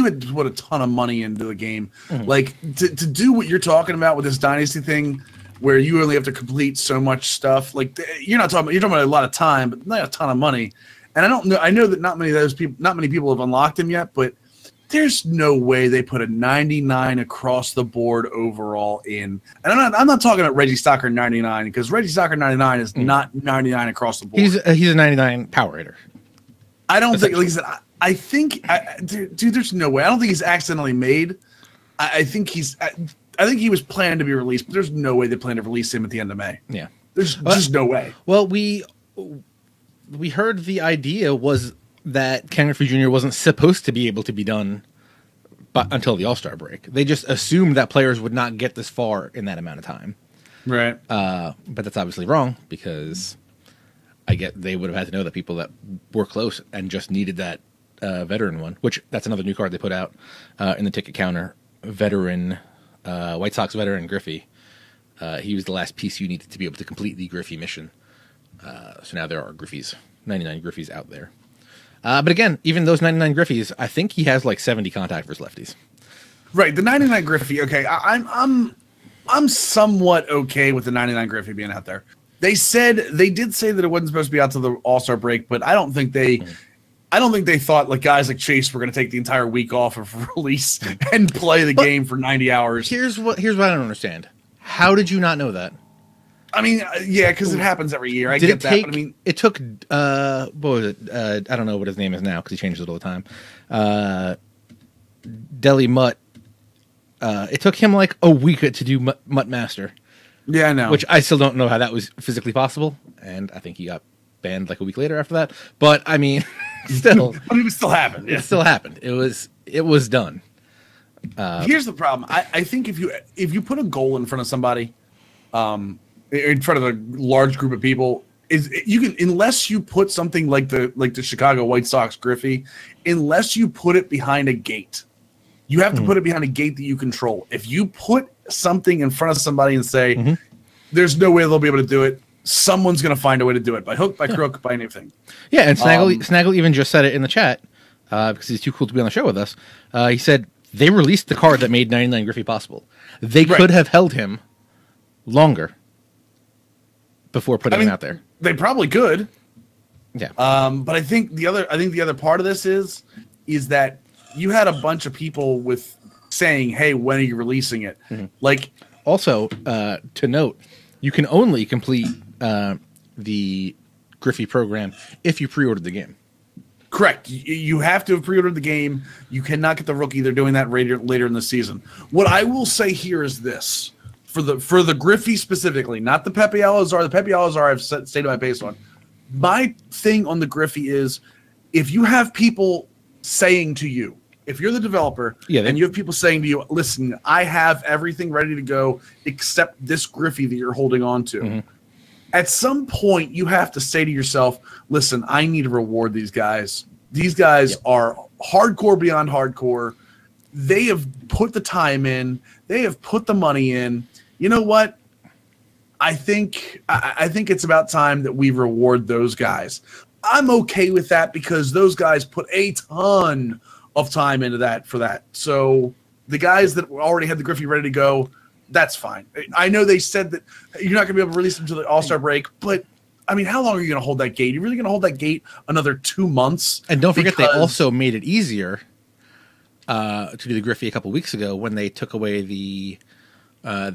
had put a ton of money into the game. Mm-hmm. Like to do what you're talking about with this Dynasty thing, where you only have to complete so much stuff. Like you're talking about a lot of time, but not a ton of money. And I know that not many people have unlocked him yet, but there's no way they put a 99 across the board overall in. And I'm not talking about Reggie Stocker 99, because Reggie Stocker 99 is not 99 across the board. He's a 99 power hitter. I don't think, like I said, I think, dude, there's no way. I don't think he's accidentally made. I think he was planned to be released, but there's no way they plan to release him at the end of May. Yeah. There's just no way. Well, we heard the idea was that Ken Griffey Jr. wasn't supposed to be able to be done until the All-Star break. They just assumed that players would not get this far in that amount of time. Right. But that's obviously wrong, because they would have had to know that people that were close and just needed that veteran one, which that's another new card they put out in the ticket counter. Veteran, White Sox veteran Griffey. He was the last piece you needed to be able to complete the Griffey mission. So now there are 99 Griffies out there. But again, even those 99 Griffies, I think he has like 70 contact versus lefties. Right, the 99 Griffey. Okay, I'm somewhat okay with the 99 Griffey being out there. They did say that it wasn't supposed to be out to the All-Star break, but I don't think they thought like guys like Chase were going to take the entire week off of release and play the game for 90 hours. Here's what I don't understand. How did you not know that? I mean, yeah, because it happens every year. I get that, but I mean, it took what was it? I don't know what his name is now because he changes it all the time. Deli Mutt. It took him like a week to do Mutt Master. Yeah, I know. Which I still don't know how that was physically possible, and I think he got banned like a week later after that. But I mean, still, but it still happened. Yeah. It still happened. It was done. Here's the problem. I think if you put a goal in front of somebody, in front of a large group of people, unless you put something like the Chicago White Sox Griffey, unless you put it behind a gate, you have to put it behind a gate that you control. If you put something in front of somebody and say, there's no way they'll be able to do it, someone's going to find a way to do it by hook, by crook, by anything. Yeah, and Snaggle even just said it in the chat because he's too cool to be on the show with us. He said they released the card that made 99 Griffey possible. They could have held him longer before putting him out there. They probably could. Yeah. But I think the other part of this is that you had a bunch of people with saying, "Hey, when are you releasing it?" Like, also to note, you can only complete the Griffey program if you pre-ordered the game. Correct. You have to have pre-ordered the game. You cannot get the rookie. They're doing that later in the season. What I will say here is this. For the Griffey specifically, not the Pepe Alazar. The Pepe Alazar I've stated my base on. My thing on the Griffey is if you have people saying to you, if you're the developer and you have people saying to you, listen, I have everything ready to go except this Griffey that you're holding on to. Mm-hmm. At some point, you have to say to yourself, listen, I need to reward these guys. These guys are hardcore beyond hardcore. They have put the time in. They have put the money in. You know what? I think it's about time that we reward those guys. I'm okay with that because those guys put a ton of time into that for that. So the guys that already had the Griffey ready to go, that's fine. I know they said that you're not going to be able to release them until the All-Star break, but I mean, how long are you going to hold that gate? You're really going to hold that gate another 2 months? And don't forget, they also made it easier to do the Griffey a couple weeks ago when they took away the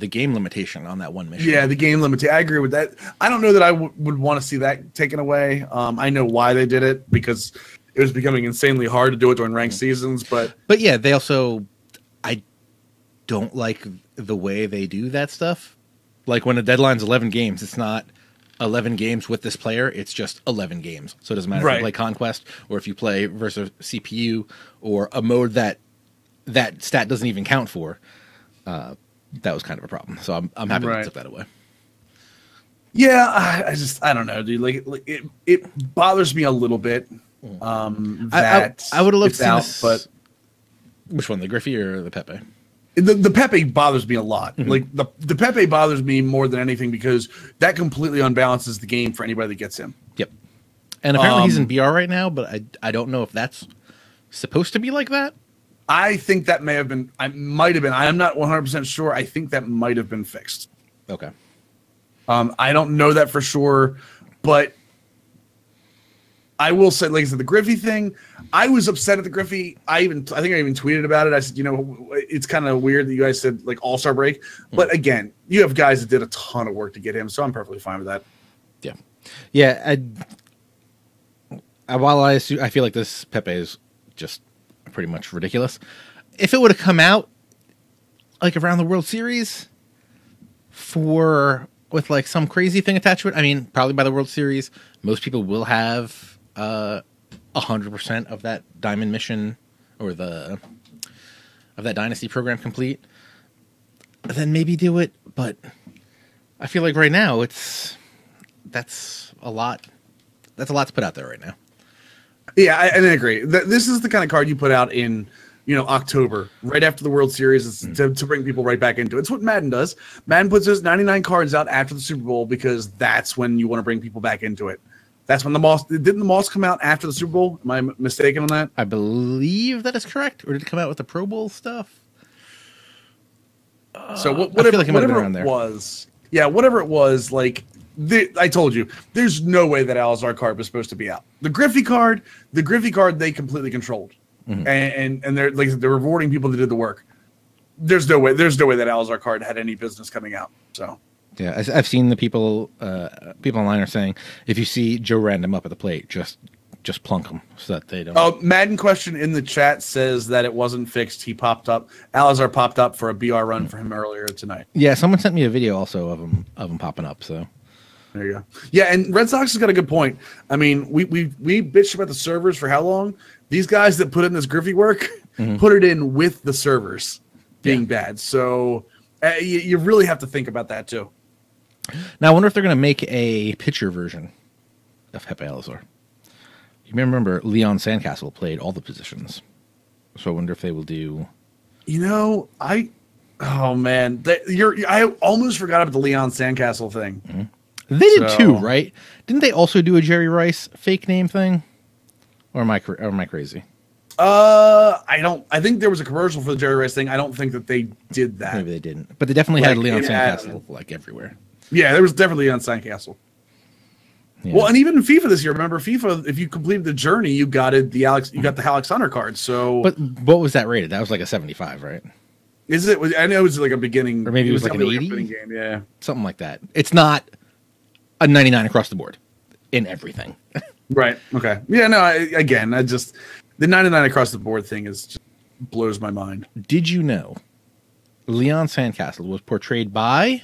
game limitation on that one mission. Yeah, the game limitation. I agree with that. I don't know that I would want to see that taken away. I know why they did it because it was becoming insanely hard to do it during ranked seasons. But yeah, they also I don't like the way they do that stuff. Like when a deadline's 11 games, it's not 11 games with this player. It's just 11 games. So it doesn't matter if you play Conquest or if you play versus CPU or a mode that stat doesn't even count for. That was kind of a problem. So I'm happy they took that away. Yeah, I don't know, dude. Like it bothers me a little bit. That I would have loved to see out, this, but which one, the Griffey or the Pepe? The Pepe bothers me a lot. Mm-hmm. Like the Pepe bothers me more than anything because that completely unbalances the game for anybody that gets him. Yep. And apparently he's in BR right now, but I don't know if that's supposed to be like that. I think that might have been. I'm not 100% sure. I think that might have been fixed. Okay. I don't know that for sure, but I will say, like I said, the Griffey thing, I was upset at the Griffey. I think I even tweeted about it. I said, it's kind of weird that you guys said like All-Star break, but again, you have guys that did a ton of work to get him, so I'm perfectly fine with that. Yeah. Yeah. While I feel like this Pepe is just pretty much ridiculous. If it would have come out like around the World Series with like some crazy thing attached to it, I mean, probably by the World Series, most people will have 100% of that diamond mission or of that dynasty program complete. Then maybe do it, but I feel like right now that's a lot to put out there right now. Yeah, I agree. This is the kind of card you put out in, October, right after the World Series, to bring people right back into it. It's what Madden does. Madden puts those 99 cards out after the Super Bowl because that's when you want to bring people back into it. That's when didn't the Moss come out after the Super Bowl? Am I mistaken on that? I believe that is correct. Or did it come out with the Pro Bowl stuff? So whatever it was, whatever it was, like. I told you, there's no way that Alazar card was supposed to be out. The Griffey card, they completely controlled, and they're they're rewarding people that did the work. There's no way that Alazar card had any business coming out. So yeah, I've seen the people online are saying if you see Joe Random up at the plate, just plunk them so that they don't. Oh, Madden question in the chat says that it wasn't fixed. He popped up. Alazar popped up for a BR run for him earlier tonight. Yeah, someone sent me a video also of him popping up. So. There you go. Yeah, and Red Sox has got a good point. I mean, we bitched about the servers for how long? These guys that put in this Griffey work put it in with the servers being bad. So you really have to think about that too. Now, I wonder if they're going to make a pitcher version of Pepe Alazar. You may remember Leon Sandcastle played all the positions. So I wonder if they will do... I almost forgot about the Leon Sandcastle thing. Mm-hmm. They did too, right? Didn't they also do a Jerry Rice fake name thing? Or am I crazy? I think there was a commercial for the Jerry Rice thing. I don't think that they did that. Maybe they didn't. But they definitely had Leon Sandcastle like everywhere. Yeah, there was definitely Leon Sandcastle. Yeah. Well, and even in FIFA this year, remember FIFA, if you completed the journey, you got the Alex Hunter card. So But what was that rated? That was like a 75, right? Is it? I know it was like a beginning. Or maybe it was like an 80? Game, yeah. Something like that. It's not a 99 across the board. in everything. Right. Okay. Yeah. No. Again, the 99 across the board thing just blows my mind. Did you know Leon Sandcastle was portrayed by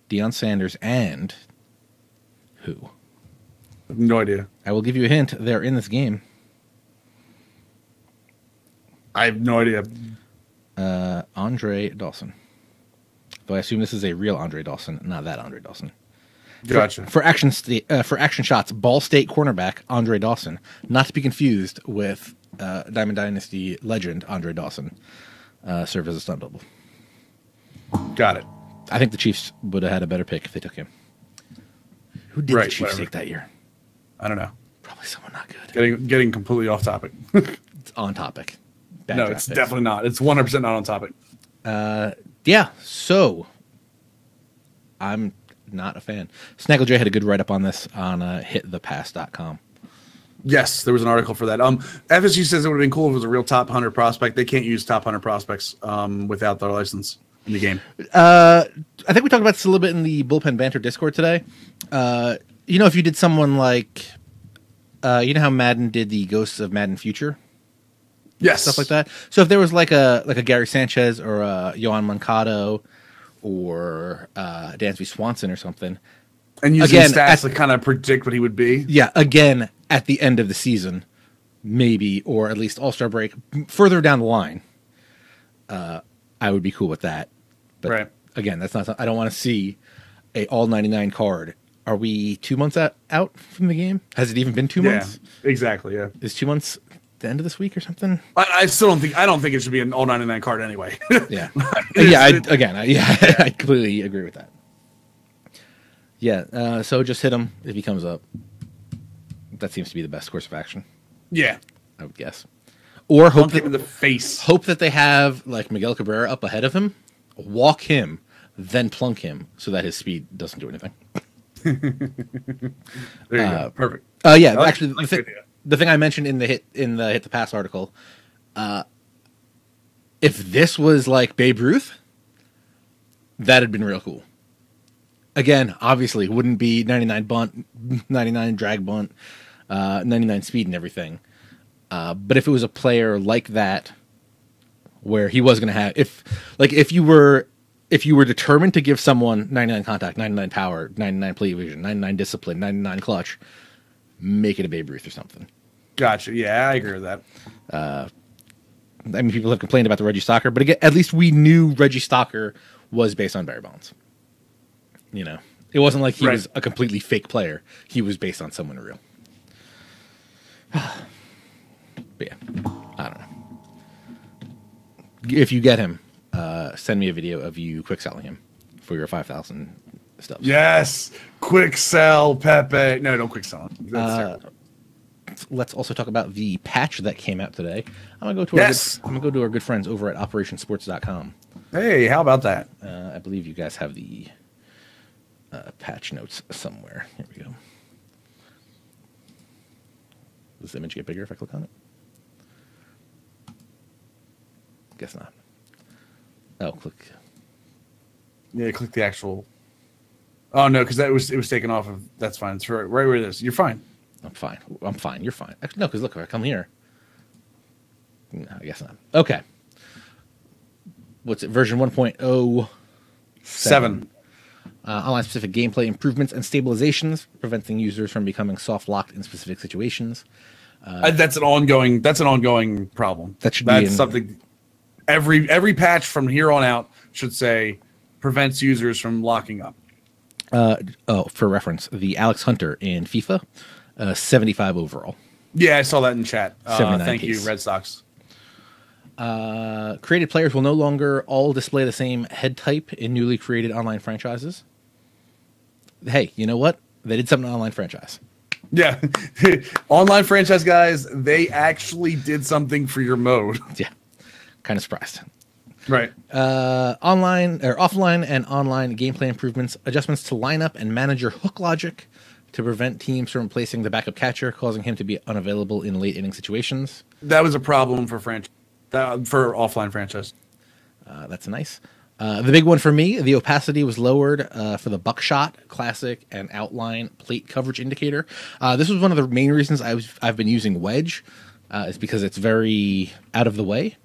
Deion Sanders and who? I have no idea. I will give you a hint. They're in this game. I have no idea. Andre Dawson. Though I assume this is a real Andre Dawson, not that Andre Dawson. Gotcha. For action shots, Ball State cornerback Andre Dawson, not to be confused with Diamond Dynasty legend Andre Dawson, served as a stunt double. Got it. I think the Chiefs would have had a better pick if they took him. Who did the Chiefs take that year? I don't know. Probably someone not good. Getting completely off topic. It's on topic. No, it's definitely not. It's 100% not on topic. Yeah, so I'm not a fan. Snaggle J had a good write-up on this on hitthepass.com. Yes, there was an article for that. FSU says it would have been cool if it was a real top 100 prospect. They can't use top 100 prospects without their license in the game. I think we talked about this a little bit in the Bullpen Banter Discord today. If you did someone like, you know how Madden did the Ghosts of Madden Future? Yes. Stuff like that. So if there was like a Gary Sanchez or a Yohan Moncado or Dansby Swanson or something. And using stats to kind of predict what he would be. Yeah, again, at the end of the season, maybe, or at least All-Star break, further down the line, I would be cool with that. But right. Again, that's not. I don't want to see a all-99 card. Are we 2 months out from the game? Has it even been 2 months? Yeah, exactly, yeah. Is 2 months the end of this week or something? I still don't think. I don't think it should be an all-99 card anyway. Yeah. I completely agree with that. Yeah, so just hit him if he comes up. That seems to be the best course of action. Yeah. I would guess. Or hope him in the face. Hope that they have like Miguel Cabrera up ahead of him, walk him, then plunk him so that his speed doesn't do anything. There you go. Perfect. Yeah, actually the thing I mentioned in the hit the pass article, if this was like Babe Ruth, that'd been real cool. Again, obviously, wouldn't be 99 bunt, 99 drag bunt, 99 speed and everything. But if it was a player like that, where he was going to have, if you were determined to give someone 99 contact, 99 power, 99 play vision, 99 discipline, 99 clutch, make it a Babe Ruth or something. Gotcha. Yeah, I agree with that. I mean, people have complained about the Reggie Stalker, but again, at least we knew Reggie Stalker was based on Barry Bonds. You know, it wasn't like he was a completely fake player. He was based on someone real. But yeah, I don't know. If you get him, send me a video of you quick selling him for your 5,000 stuff. Yes, quick sell Pepe. No, don't quick sell him. Let's also talk about the patch that came out today. I'm gonna go to our good friends over at OperationSports.com. Hey, how about that? I believe you guys have the patch notes somewhere. Here we go. Does the image get bigger if I click on it? Guess not. Oh, click. Yeah, click the actual. Oh no, because it was taken off of. That's fine. It's right where it is. You're fine. I'm fine. You're fine. Actually, no, because look, if I come here. No, I guess not. Okay. What's it? Version 1.07. Online specific gameplay improvements and stabilizations, preventing users from becoming soft locked in specific situations. That's an ongoing problem. That's something. Every patch from here on out should say prevents users from locking up. For reference, the Alex Hunter in FIFA, 75 overall. Yeah, I saw that in chat. Thank piece. you, Red Sox. Created players will no longer all display the same head type in newly created online franchises. Hey, you know what? They did something to online franchise. Yeah. Online franchise guys, they actually did something for your mode. Yeah. Kind of surprised. Right. Online or offline and online gameplay improvements, adjustments to lineup and manager hook logic to prevent teams from replacing the backup catcher, causing him to be unavailable in late inning situations. That was a problem for offline franchise. That's nice. The big one for me, the opacity was lowered for the buckshot, classic, and outline plate coverage indicator. This was one of the main reasons I've been using wedge, is because it's very out of the way.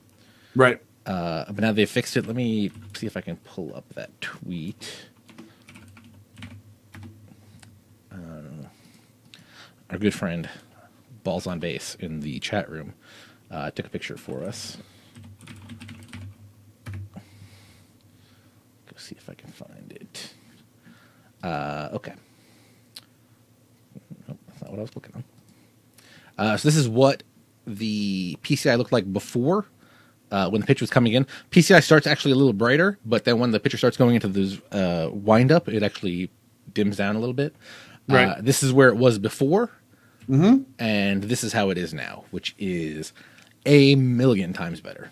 Right. But now they've fixed it. Let me see if I can pull up that tweet. Our good friend Balls on Base in the chat room took a picture for us. Go see if I can find it. Okay. Nope, that's not what I was looking on. So this is what the PCI looked like before, when the pitch was coming in. PCI starts actually a little brighter, but then when the pitcher starts going into this wind-up, it actually dims down a little bit. Right. This is where it was before. Mm-hmm. And this is how it is now, which is a million times better.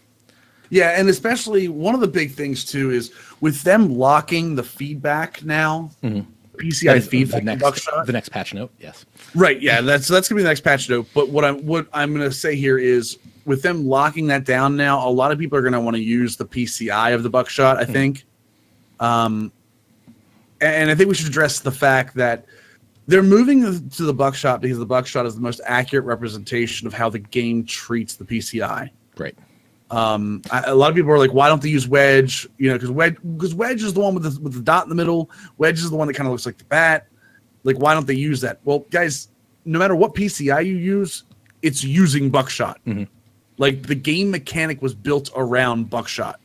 Yeah, and especially one of the big things too is with them locking the feedback now, PCI feedback, the next patch note. Yes, right. Yeah, that's gonna be the next patch note. But what I'm gonna say here is with them locking that down now, a lot of people are gonna want to use the PCI of the buckshot. I think, and I think we should address the fact that they're moving to the buckshot because the buckshot is the most accurate representation of how the game treats the PCI. Right. A lot of people are like, why don't they use wedge? You know, because wedge is the one with the dot in the middle. Wedge is the one that kind of looks like the bat. Like, why don't they use that? Well, guys, no matter what PCI you use, it's using buckshot. Mm-hmm. Like, the game mechanic was built around buckshot.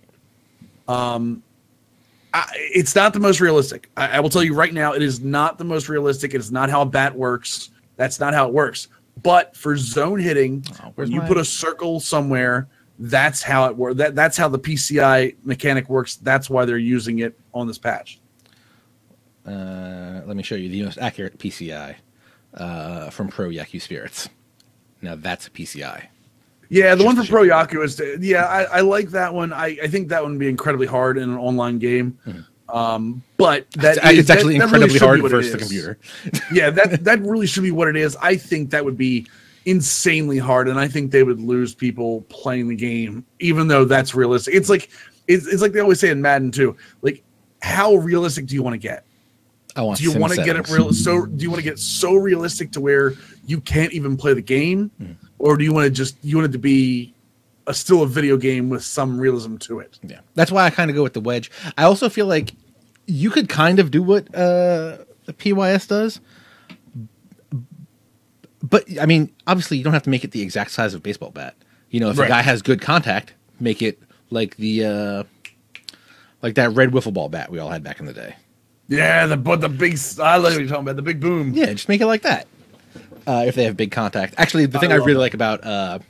It's not the most realistic. I will tell you right now, it is not the most realistic. It is not how a bat works. That's not how it works. But for zone hitting, when you put a circle somewhere, that's how it works. That's how the PCI mechanic works. That's why they're using it on this patch. Let me show you the most accurate PCI from Pro Yaku Spirits. Now that's a PCI. Yeah, the one for Pro Yaku is, I like that one. I think that one would be incredibly hard in an online game. Mm-hmm. But it's actually incredibly hard versus the computer. Yeah, that really should be what it is. I think that would be insanely hard, and I think they would lose people playing the game, even though that's realistic. It's like they always say in Madden too. Like, how realistic do you want to get? Do you want to get it real? So do you want to get so realistic to where you can't even play the game, or do you want it to be still a video game with some realism to it? Yeah, that's why I kind of go with the wedge. I also feel like you could kind of do what the PYS does, but I mean, obviously, you don't have to make it the exact size of a baseball bat. You know, if a guy has good contact, make it like the like that red wiffle ball bat we all had back in the day. Yeah, the big. I like what you're talking about. The big boom. Yeah, just make it like that. If they have big contact. Actually, the thing I really like about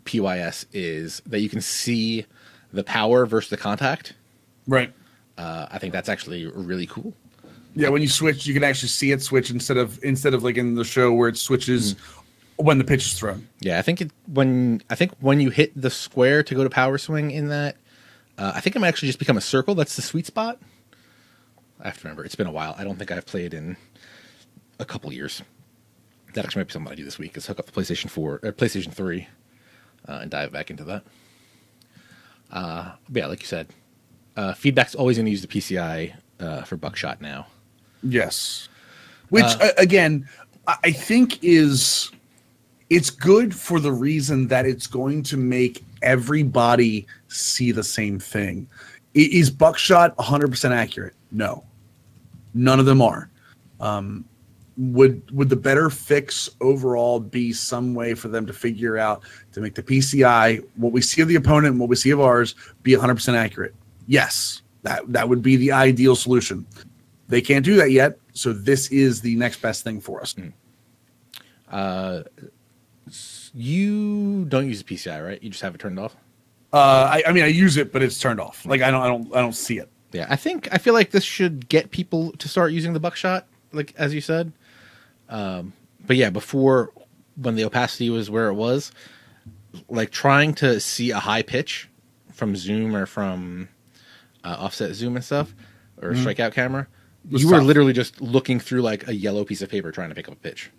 PYS is that you can see the power versus the contact. Right. I think that's actually really cool. Yeah, when you switch, you can actually see it switch instead of like in the show where it switches when the pitch is thrown. Yeah, I think when you hit the square to go to power swing in that, I think it might actually just become a circle. That's the sweet spot. I have to remember. It's been a while. I don't think I've played in a couple years. That actually might be something I do this week, is hook up the PlayStation 4 or PlayStation 3 and dive back into that. But yeah, like you said, feedback's always going to use the PCI for buckshot now. Yes. Which, again, I think it's good for the reason that it's going to make everybody see the same thing. Is buckshot 100% accurate? No. None of them are. Would the better fix overall be some way for them to figure out to make the PCI, what we see of the opponent and what we see of ours, be 100% accurate? Yes. That would be the ideal solution. They can't do that yet, so this is the next best thing for us. You don't use the PCI, right? You just have it turned off? I mean, I use it, but it's turned off. Like, I don't see it. Yeah, I feel like this should get people to start using the buckshot, like as you said. But yeah, before, when the opacity was where it was, like trying to see a high pitch from zoom or from offset zoom and stuff, or strikeout camera, you were literally just looking through like a yellow piece of paper trying to pick up a pitch.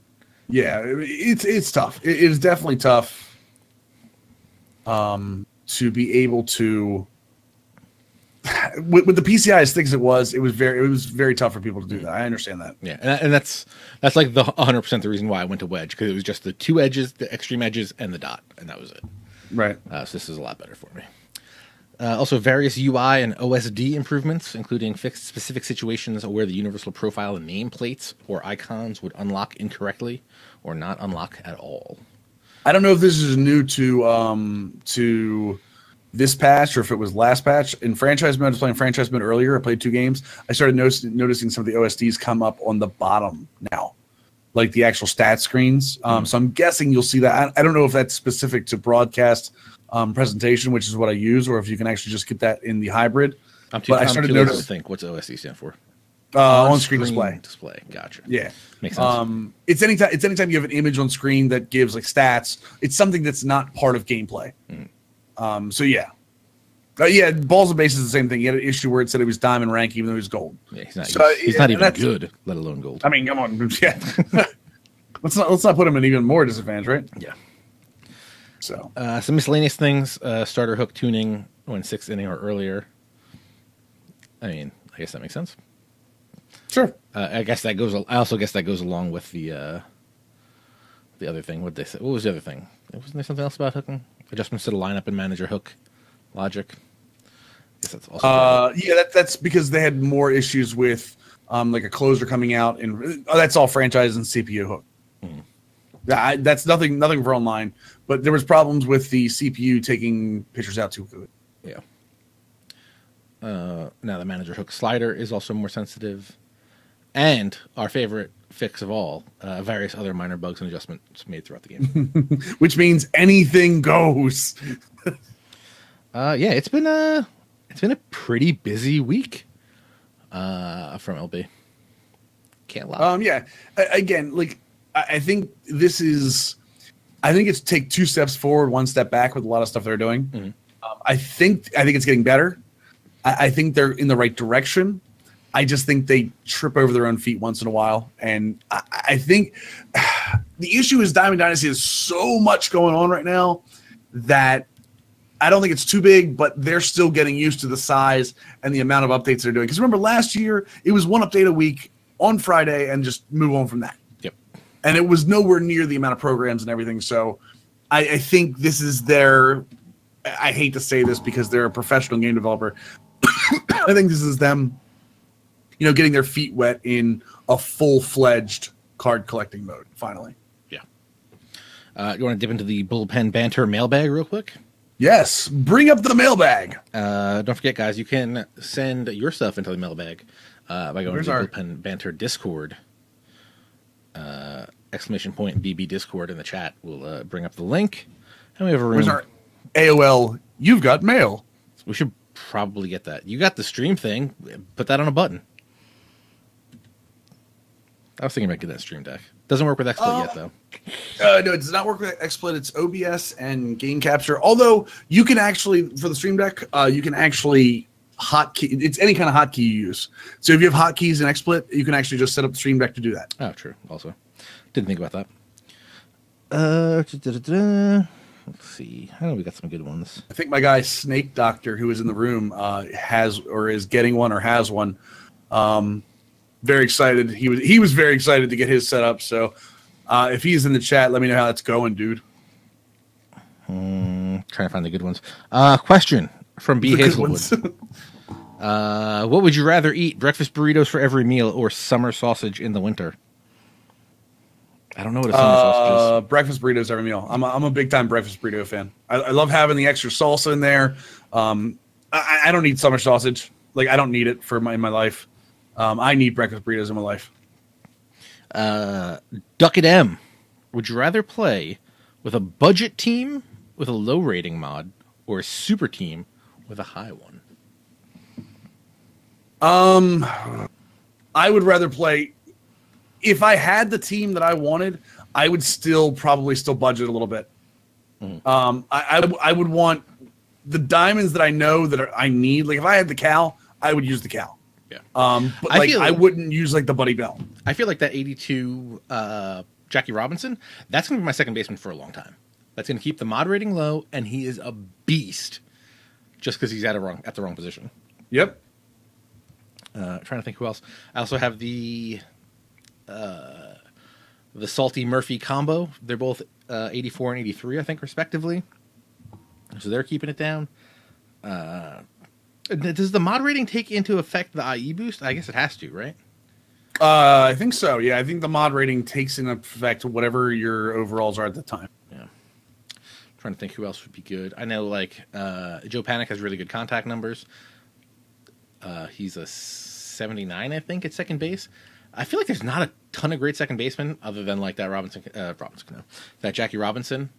Yeah, it's tough. It is definitely tough to be able to with the PCI as thick as it was very tough for people to do that. I understand that. Yeah, and that's like the 100% the reason why I went to wedge, because it was just the two edges, the extreme edges, and the dot, and that was it. Right. So this is a lot better for me. Also, various UI and OSD improvements, including fixed specific situations where the universal profile and nameplates or icons would unlock incorrectly or not unlock at all. I don't know if this is new to this patch or if it was last patch. In franchise mode, I was playing franchise mode earlier. I played 2 games. I started noticing some of the OSDs come up on the bottom now, like the actual stat screens. So I'm guessing you'll see that. I don't know if that's specific to broadcast presentation, which is what I use, or if you can actually just get that in the hybrid. I'm too lazy to think. What's OSD stand for? On-screen display. Gotcha. Yeah. Makes sense. It's anytime you have an image on screen that gives like stats. It's something that's not part of gameplay. So yeah. Balls of Base is the same thing. He had an issue where it said it was diamond rank even though he was gold. Yeah, he's not even good, let alone gold. I mean, come on. Yeah. let's not put him in even more disadvantage, right? Yeah. So some miscellaneous things, starter hook tuning when 6th inning or earlier. I mean, I guess that makes sense. Sure. I also guess that goes along with the other thing. What did they say? What was the other thing? Wasn't there something else about hooking? Adjustments to the lineup and manager hook logic. I guess that's also that's because they had more issues with like a closer coming out, and that's all franchise and CPU hook. That's nothing for online, but there was problems with the CPU taking pictures out too quickly. Yeah. Now the manager hook slider is also more sensitive, and our favorite fix of all, various other minor bugs and adjustments made throughout the game. Which means anything goes. It's been a pretty busy week from LB. Can't lie. Again, like I think it's take 2 steps forward, 1 step back with a lot of stuff they're doing. Mm-hmm. I think it's getting better. I think they're in the right direction. I just think they trip over their own feet once in a while. And I think the issue is Diamond Dynasty has so much going on right now that I don't think it's too big, but they're still getting used to the size and the amount of updates they're doing. Because remember, last year, it was 1 update a week on Friday and just move on from that. Yep. And it was nowhere near the amount of programs and everything. So I think this is I hate to say this because they're a professional game developer. I think this is them, getting their feet wet in a full-fledged card collecting mode, finally. Yeah. You want to dip into the Bullpen Banter mailbag real quick? Yes. Bring up the mailbag. Don't forget, guys, you can send your stuff into the mailbag by going to the Bullpen Banter Discord. !BB Discord in the chat. We'll bring up the link. And we have a room. Where's our AOL? You've got mail. We should probably get that. You got the stream thing. Put that on a button. I was thinking about getting that stream deck. Doesn't work with XSplit yet, though. No, it does not work with XSplit. It's OBS and Game Capture. Although you can actually, for the stream deck, you can actually hotkey. It's any kind of hotkey you use. So if you have hotkeys in XSplit, you can actually just set up the stream deck to do that. Oh, true. Also, didn't think about that. Let's see. I know we got some good ones. I think my guy Snake Doctor, who is in the room, has or is getting one or has one. Very excited. He was very excited to get his set up. So if he's in the chat, let me know how that's going, dude. Trying to find the good ones. Question from B. Hazelwood. What would you rather eat? Breakfast burritos for every meal or summer sausage in the winter? I don't know what a summer sausage is. Breakfast burritos every meal. I'm a big time breakfast burrito fan. I love having the extra salsa in there. I don't need summer sausage. Like I don't need it in my life. I need breakfast burritos in my life. Duckett M. Would you rather play with a budget team with a low rating mod or a super team with a high one? I would rather play. If I had the team that I wanted, I would probably still budget a little bit. I would want the diamonds that I know that I need. Like if I had the Cal, I would use the Cal. Yeah. But I wouldn't use like the Buddy Bell. I feel like that 82 Jackie Robinson, that's going to be my second baseman for a long time. That's going to keep the mod rating low, and he is a beast just because he's at the wrong position. Yep. Trying to think who else. I also have the Salty Murphy combo. They're both 84 and 83, I think, respectively. So they're keeping it down. Does the mod rating take into effect the IE boost? I guess it has to, right? I think so. Yeah, I think the mod rating takes into effect whatever your overalls are at the time. Yeah. Trying to think who else would be good. I know, like, Joe Panic has really good contact numbers. He's a 79, I think, at second base. I feel like there's not a ton of great second basemen other than, like, that Jackie Robinson.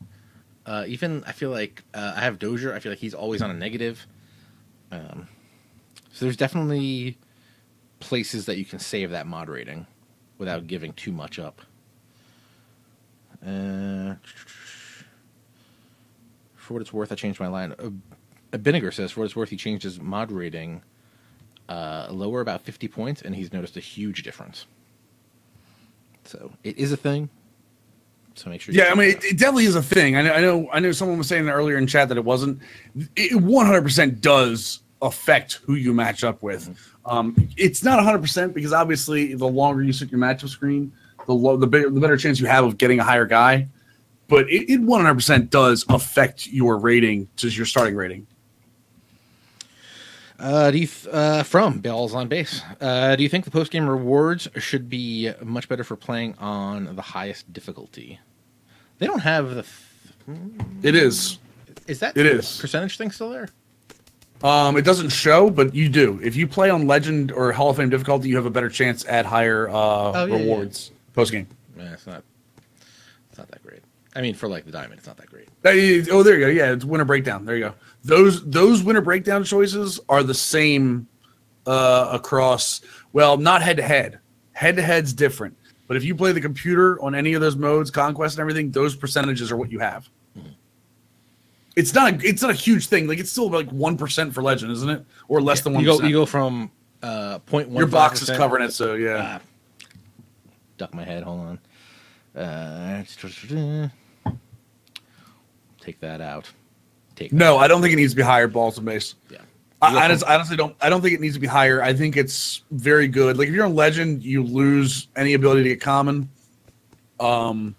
Even, I feel like, I have Dozier. I feel like he's always on a negative. So there's definitely places that you can save that mod rating without giving too much up. For what it's worth, I changed my line. Vinegar says, for what it's worth, he changed his mod rating lower about 50 points, and he's noticed a huge difference. So it is a thing. So make sure. Yeah, I mean, it definitely is a thing. I know. Someone was saying earlier in chat that it wasn't. It 100% does affect who you match up with. Mm-hmm. It's not 100% because obviously the longer you sit your matchup screen, the better chance you have of getting a higher guy. But it 100% does affect your rating, just your starting rating. From Bells on Base. Do you think the post-game rewards should be much better for playing on the highest difficulty? They don't have the... It is. Is that it is. Percentage thing still there? It doesn't show, but you do. If you play on Legend or Hall of Fame difficulty, you have a better chance at higher rewards post-game. Yeah, it's not that great. I mean, for like the Diamond, it's not that great. Oh, there you go. Yeah, it's winner breakdown. There you go. Those winner breakdown choices are the same across. Well, not head to head. Head to head's different. But if you play the computer on any of those modes, Conquest and everything, those percentages are what you have. Mm-hmm. It's not a huge thing. Like it's still like 1% for Legend, isn't it? Or less than 1%. You go from 0.1. Your box is covering it, so yeah. Duck my head. Hold on. Take that out. No, I don't think it needs to be higher balls and base. Yeah. I honestly don't. I don't think it needs to be higher. I think it's very good. Like if you're on Legend, you lose any ability to get common. I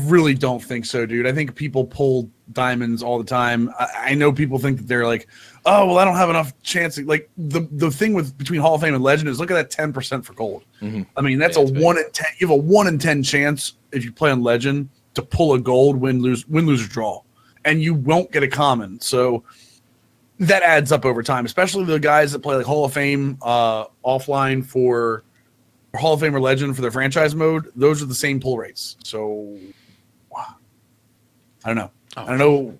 really don't think so, dude. I think people pull diamonds all the time. I know people think that they're like, oh well, I don't have enough chance. Like the thing between Hall of Fame and Legend is look at that 10% for gold. Mm-hmm. I mean that's a 1 in 10. You have a 1 in 10 chance if you play on Legend to pull a gold win lose or draw, and you won't get a common. So that adds up over time, especially the guys that play like Hall of Fame offline for Hall of Fame or Legend for their franchise mode. Those are the same pull rates. So I don't know. I don't know.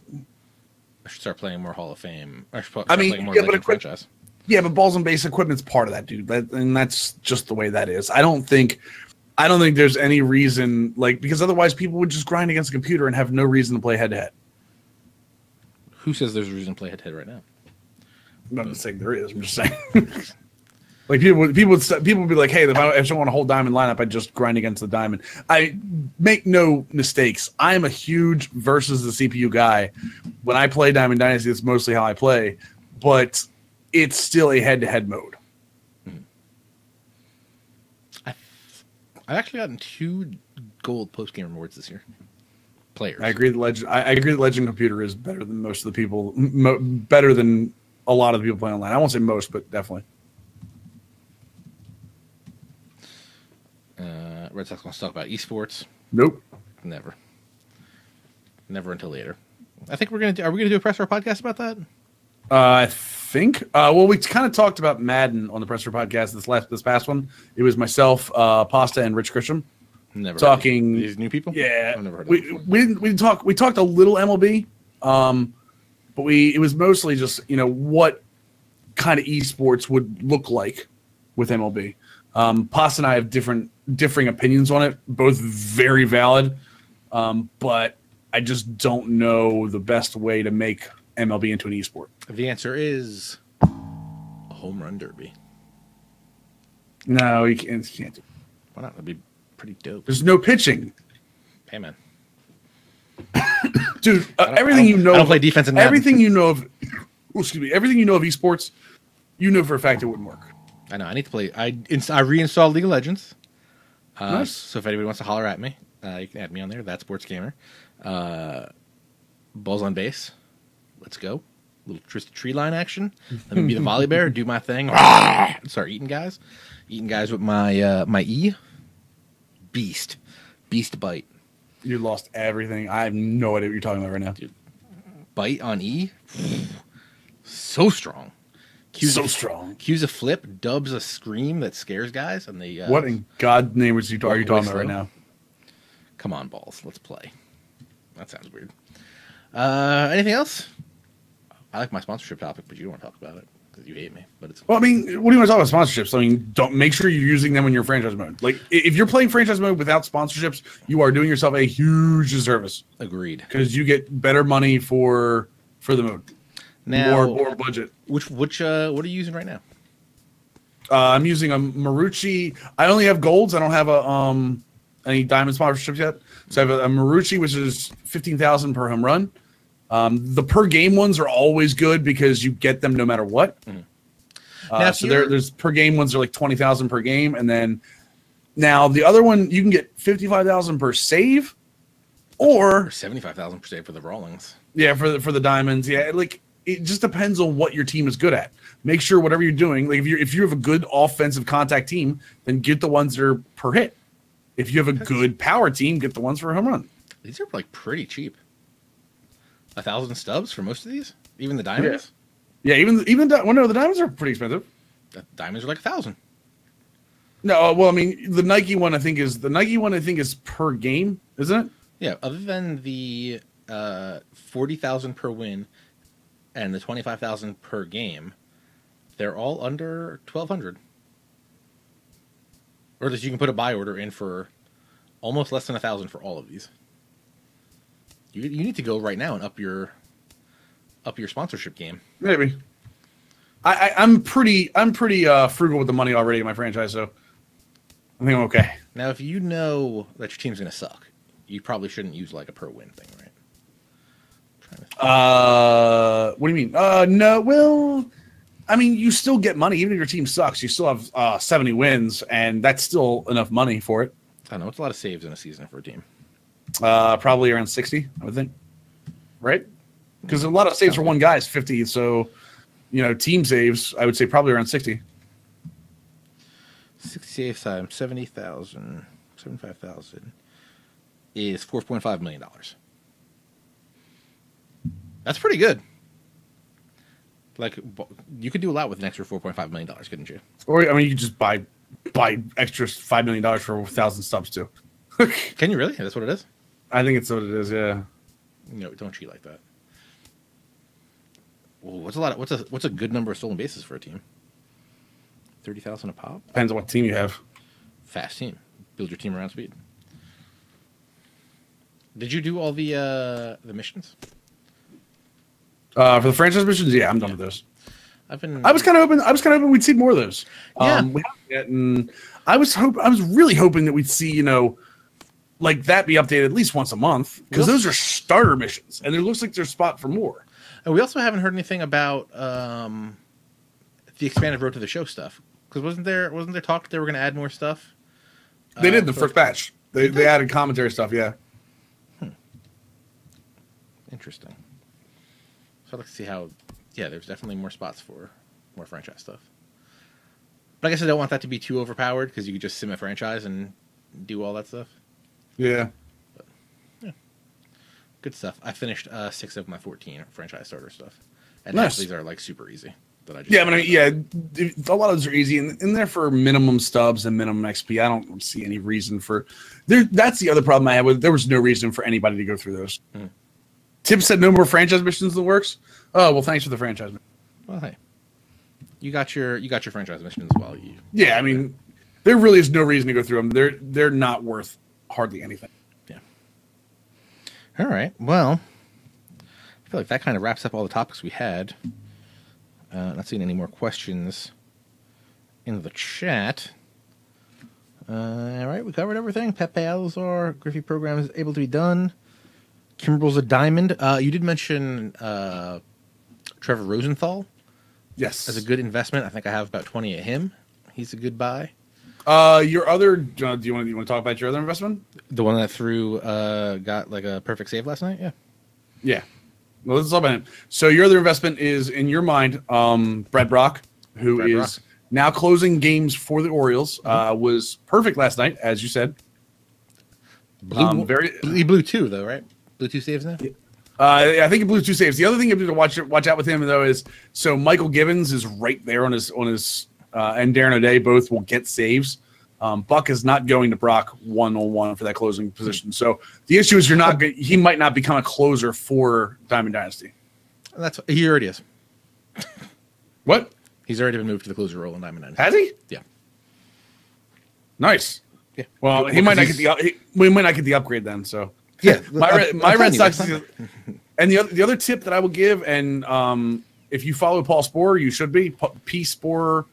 I should start playing more Hall of Fame. Playing more Legend franchise. Yeah, but balls and base equipment's part of that, dude. And that's just the way that is. I don't think there's any reason because otherwise people would just grind against a computer and have no reason to play head to head. Who says there's a reason to play head to head right now? I'm not saying there is. I'm just saying. Like people would be like, hey, if I want a whole diamond lineup, I just grind against the diamond. I make no mistakes. I am a huge versus the CPU guy. When I play Diamond Dynasty, it's mostly how I play, but it's still a head-to-head mode. I've actually gotten 2 gold post-game rewards this year. Players. I agree. I agree. The Legend computer is better than most of the people. Better than a lot of the people playing online. I won't say most, but definitely. Red Sox wants to talk about esports. Nope. Never until later. I think are we gonna do a Presser podcast about that? I think. Well, we kind of talked about Madden on the Presser podcast this past one. It was myself, Pasta, and Rich Christian. Never talking these new people. Yeah, I've never heard of we talked. We talked a little MLB, but it was mostly just what kind of esports would look like with MLB. Pasta and I have differing opinions on it, both very valid, but I just don't know the best way to make MLB into an esport. The answer is a home run derby. No, you can't do it. Why not? That'd be pretty dope. There's no pitching. Hey, man. Dude, everything you know. I don't play defense in Madden. Everything you know of. Excuse me. Everything you know of esports you know for a fact it wouldn't work. I know. I need to play. I reinstalled League of Legends. Nice. So if anybody wants to holler at me, you can add me on there. That's Sports Gamer. Balls on base. Let's go. Little Trista tree line action. Let me be the volley bear. Do my thing. Start eating guys. Eating guys with my my E. Beast bite. You lost everything. I have no idea what you're talking about right now. Dude, bite on E. So strong. Strong. Q's a flip. Dubs a scream that scares guys. And they what in God's name are you talking about right now? Come on, balls. Let's play. That sounds weird. Anything else? I like my sponsorship topic, but you don't want to talk about it because you hate me. But it's well, I mean, what do you want to talk about sponsorships? I mean, don't make sure you're using them in your franchise mode. Like, if you're playing franchise mode without sponsorships, you are doing yourself a huge disservice. Agreed. Because you get better money for the mode. Now, more budget. Which what are you using right now? I'm using a Marucci. I only have golds. I don't have any diamond sponsorships yet. So I have a Marucci, which is 15,000 per home run. The per game ones are always good because you get them no matter what. Mm-hmm. Now, so there's per game ones are like 20,000 per game, and then now the other one you can get 55,000 per save, or 75,000 per save for the Rawlings. Yeah, for the diamonds. Yeah, like it just depends on what your team is good at. Make sure whatever you're doing, like if you have a good offensive contact team, then get the ones that are per hit. If you have a good power team, get the ones for a home run. These are like pretty cheap. 1,000 stubs for most of these, even the diamonds. Yeah, even the diamonds are pretty expensive. The diamonds are like 1,000. No, well, I mean the Nike one. I think is per game, isn't it? Yeah. Other than the 40,000 per win and the 25,000 per game, they're all under 1,200. Or that you can put a buy order in for almost less than 1,000 for all of these. You need to go right now and up your sponsorship game. Maybe. I'm pretty frugal with the money already in my franchise, so I think I'm okay. Now, if you know that your team's going to suck, you probably shouldn't use like a per win thing, right? What do you mean? No. Well, I mean, you still get money even if your team sucks. You still have 70 wins, and that's still enough money for it. I don't know. It's a lot of saves in a season for a team. Probably around 60, I would think. Right? Because a lot of saves for one guy is 50, so team saves, I would say probably around 60. 60 saves times 70,000, 75,000 is $4.5 million. That's pretty good. Like, you could do a lot with an extra $4.5 million, couldn't you? Or, I mean, you could just buy extra $5 million for 1,000 stubs, too. Can you really? That's what it is? I think it's what it is, yeah. No, don't cheat like that. Well, what's a good number of stolen bases for a team? 30,000 a pop? Depends on what team you have. Fast team. Build your team around speed. Did you do all the missions? For the franchise missions, yeah, I'm done with those. I was kind of hoping we'd see more of those. Yeah. We haven't yet, and I was really hoping that we'd see, like that be updated at least once a month, because those are starter missions, and it looks like there's spot for more. And we also haven't heard anything about the expanded Road to the Show stuff. Because wasn't there talk that they were going to add more stuff? They did in the first batch. They added commentary stuff, yeah. Interesting. So I'd like to see how. Yeah, there's definitely more spots for more franchise stuff. But I guess I don't want that to be too overpowered, because you could just sim a franchise and do all that stuff. Yeah. But, yeah. Good stuff. I finished 6 of my 14 franchise starter stuff. And nice. These are like super easy. A lot of those are easy, and they're for minimum stubs and minimum XP. I don't see any reason for there. That's the other problem I had with. There was no reason for anybody to go through those. Mm. Tim said no more franchise missions in the works. Oh well, thanks for the franchise. Well, hey, you got your franchise missions as well. Yeah, I mean, there really is no reason to go through them. They're not worth hardly anything. Yeah. All right. Well, I feel like that kind of wraps up all the topics we had. Not seeing any more questions in the chat. All right, we covered everything. Pepe, Alazar, Griffey program is able to be done. Kimbrel's a diamond. You did mention Trevor Rosenthal. Yes. as a good investment. I think I have about 20 of him. He's a good buy. Your other, do you want to talk about your other investment? The one that threw got like a perfect save last night. Yeah. Yeah. Well, let's talk about him. So your other investment is, in your mind, Brad Brock, who is now closing games for the Orioles. Was perfect last night, as you said. He blew 2 though, right? Blew 2 saves now. I think he blew 2 saves. The other thing you have to watch out with him though is so Michael Givens is right there on his and Darren O'Day both will get saves. Buck is not going to Brock 1-on-1 for that closing position. So the issue is he might not become a closer for Diamond Dynasty. He already is. What? He's already been moved to the closer role in Diamond Dynasty. Has he? Yeah. Nice. Yeah. Well, he might not get we might not get the upgrade then. So yeah, my Red Sox. And the other tip that I will give, and if you follow Paul Sporer, you should be P Sporer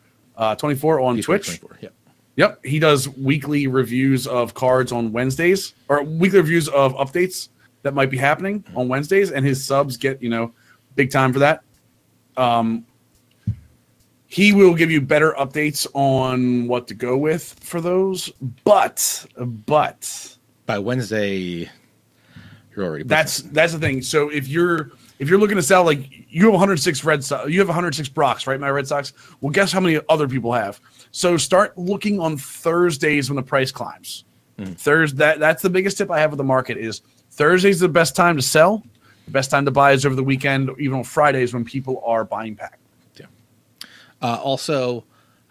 24 on Twitch. 24, yeah. Yep, he does weekly reviews of cards on Wednesdays, or weekly reviews of updates that might be happening on Wednesdays, and his subs get big time for that. He will give you better updates on what to go with for those, but by Wednesday, you're already. That's the thing. So if you're looking to sell, like you have 106 you have 106 Brocks, right? My Red Sox. Well, guess how many other people have? So start looking on Thursdays when the price climbs. That's the biggest tip I have with the market is Thursday's the best time to sell. The best time to buy is over the weekend, even on Fridays when people are buying pack. Yeah. Also,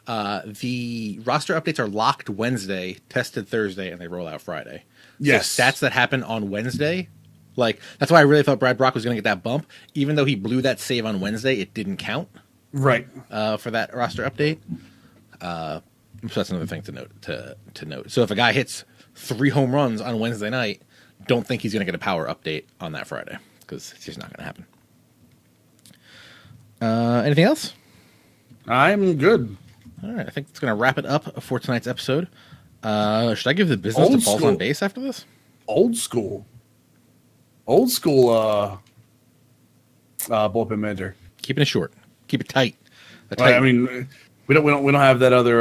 the roster updates are locked Wednesday, tested Thursday, and they roll out Friday. Yes. So stats that happen on Wednesday, like that's why I really thought Brad Brock was going to get that bump. Even though he blew that save on Wednesday, it didn't count. Right. For that roster update. So that's another thing to note. So if a guy hits 3 home runs on Wednesday night, don't think he's going to get a power update on that Friday because it's just not going to happen. Anything else? I'm good. All right, I think that's going to wrap it up for tonight's episode. Should I give the business to Balls on Base after this? Old school. Bullpen Banter. Keeping it short. Keep it tight. I mean, we don't have that other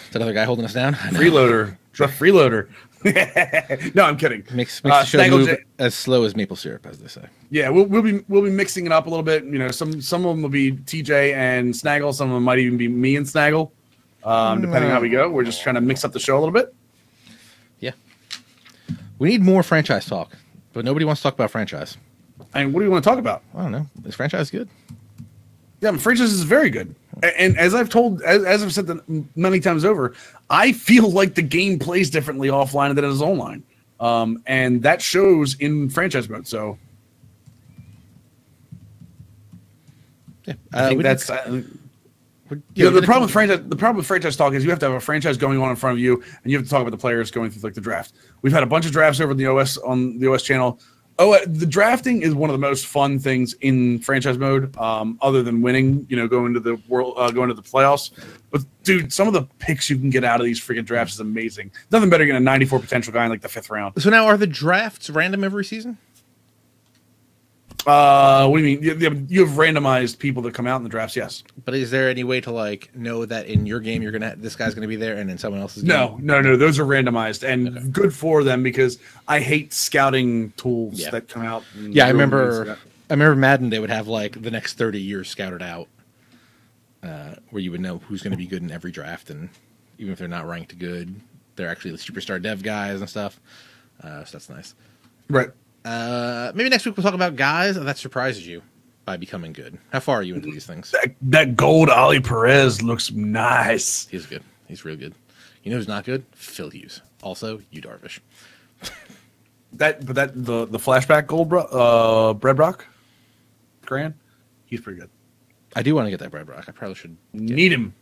guy holding us down. Freeloader. Freeloader. No, I'm kidding. Makes the show move as slow as maple syrup, as they say. Yeah, we'll be mixing it up a little bit. Some of them will be TJ and Snaggle. Some of them might even be me and Snaggle, depending on how we go. We're just trying to mix up the show a little bit. Yeah, we need more franchise talk, but nobody wants to talk about franchise. And what do you want to talk about? I don't know. Is franchise good? Yeah, franchise is very good. And as I've said many times over, I feel like the game plays differently offline than it is online. And that shows in franchise mode. So yeah, I think that's the problem with franchise talk is you have to have a franchise going on in front of you, and you have to talk about the players going through like the draft. We've had a bunch of drafts over the on the OS channel. The drafting is one of the most fun things in franchise mode, other than winning. Going to the going to the playoffs. But dude, some of the picks you can get out of these freaking drafts is amazing. Nothing better than a 94 potential guy in like the 5th round. So now, are the drafts random every season? What do you mean? You have randomized people that come out in the drafts, yes. But is there any way to know that in your game this guy's gonna be there, and in someone else's game? No. Those are randomized, and good for them because I hate scouting tools that come out. Yeah, I remember Madden. They would have the next 30 years scouted out, where you would know who's going to be good in every draft, and even if they're not ranked good, they're actually the superstar dev guys and stuff. So that's nice, right? Maybe next week we'll talk about guys that surprises you by becoming good. How far are you into these things? That gold Ollie Perez looks nice. He's good. He's real good. You know who's not good? Phil Hughes. Also, Yu Darvish. The flashback gold Brad Brock Grand, he's pretty good. I do want to get that Brad Brock. I probably should need him.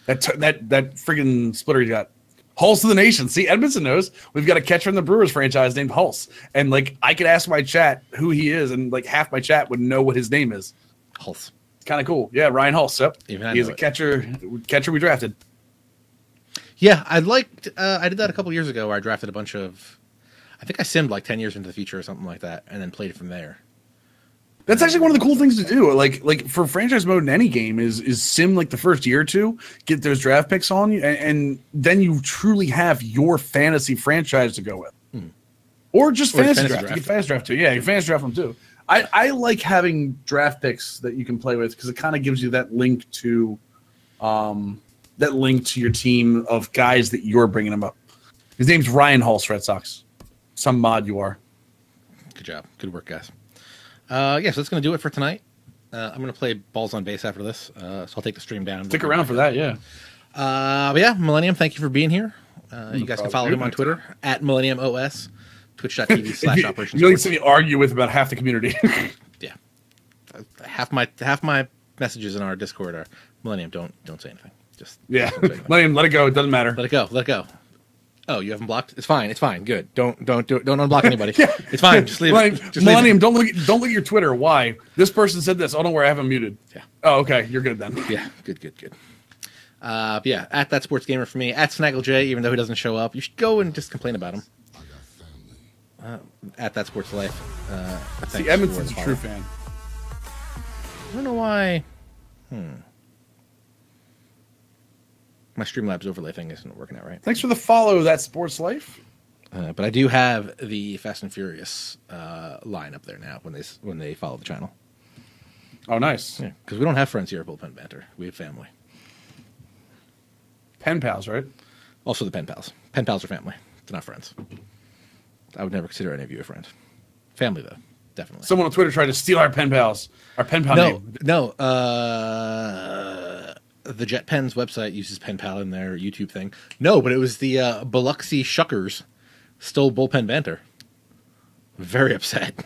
That friggin' splitter he got. Hulse of the Nation. See, Edmondson knows we've got a catcher in the Brewers franchise named Hulse, and I could ask my chat who he is, and half my chat would know what his name is. Hulse. It's kind of cool. Yeah, Ryan Hulse. Yep, he's a catcher we drafted. Yeah, I did that a couple years ago where I drafted a bunch of. I think I simmed 10 years into the future or something like that, and then played it from there. That's actually one of the cool things to do. Like for franchise mode in any game is sim like the first year or two, get those draft picks on you, and then you truly have your fantasy franchise to go with. Or just fantasy draft. You get fantasy draft too. Yeah, you fantasy draft them too. I like having draft picks that you can play with because it kind of gives you that link to your team of guys that you're bringing them up. His name's Ryan Hulse, Red Sox. Some mod you are. Good job. Good work, guys. So that's going to do it for tonight. I'm going to play Balls on Base after this, so I'll take the stream down. Stick around for that, yeah. But yeah, Millennium, thank you for being here. You guys can follow him on Twitter, at MillenniumOS, twitch.tv/Operation. You need to argue with about half the community. Yeah. Half my messages in our Discord are, Millennium, don't say anything. Just Millennium, let it go. It doesn't matter. Let it go. Oh, you haven't blocked? It's fine. Good. Don't unblock anybody. Yeah. It's fine. Just leave it. Millennium, don't look at your Twitter. Why? This person said this. Oh, don't worry, I have him muted. Yeah. Oh, okay. You're good then. Yeah. Good. Yeah, at That Sports Gamer for me, at SnaggleJ, even though he doesn't show up. You should go and just complain about him. At That Sports Life. See, Edmondson's a true fan. I don't know why. My Streamlabs overlay thing isn't working out right. Thanks for the follow, That Sports Life. But I do have the Fast and Furious line up there now when they follow the channel. Oh, nice. Yeah, because we don't have friends here at Bullpen Banter. We have family. Pen pals, right? Also the pen pals. Pen pals are family. They're not friends. I would never consider any of you a friend. Family, though. Definitely. Someone on Twitter tried to steal our pen pals. Our pen pal name. No. The Jet Pens website uses pen pal in their YouTube thing. No, but it was the Biloxi Shuckers stole Bullpen Banter. Very upset.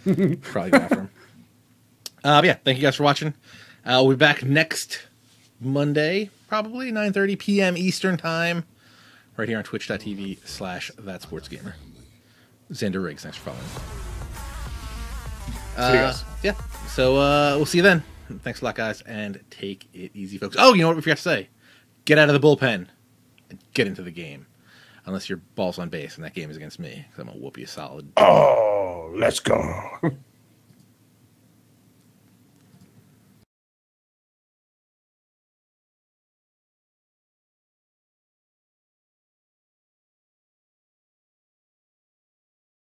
Probably got from. Yeah, thank you guys for watching. We'll be back next Monday, probably 9:30 p.m. Eastern Time, right here on twitch.tv/thatsportsgamer. Xander Riggs, thanks for following. See you guys. Yeah, so we'll see you then. Thanks a lot, guys, and take it easy, folks. Oh, you know what we forgot to say? Get out of the bullpen and get into the game. Unless you're balls on base, and that game is against me, because I'm going to whoop you solid. Oh, let's go.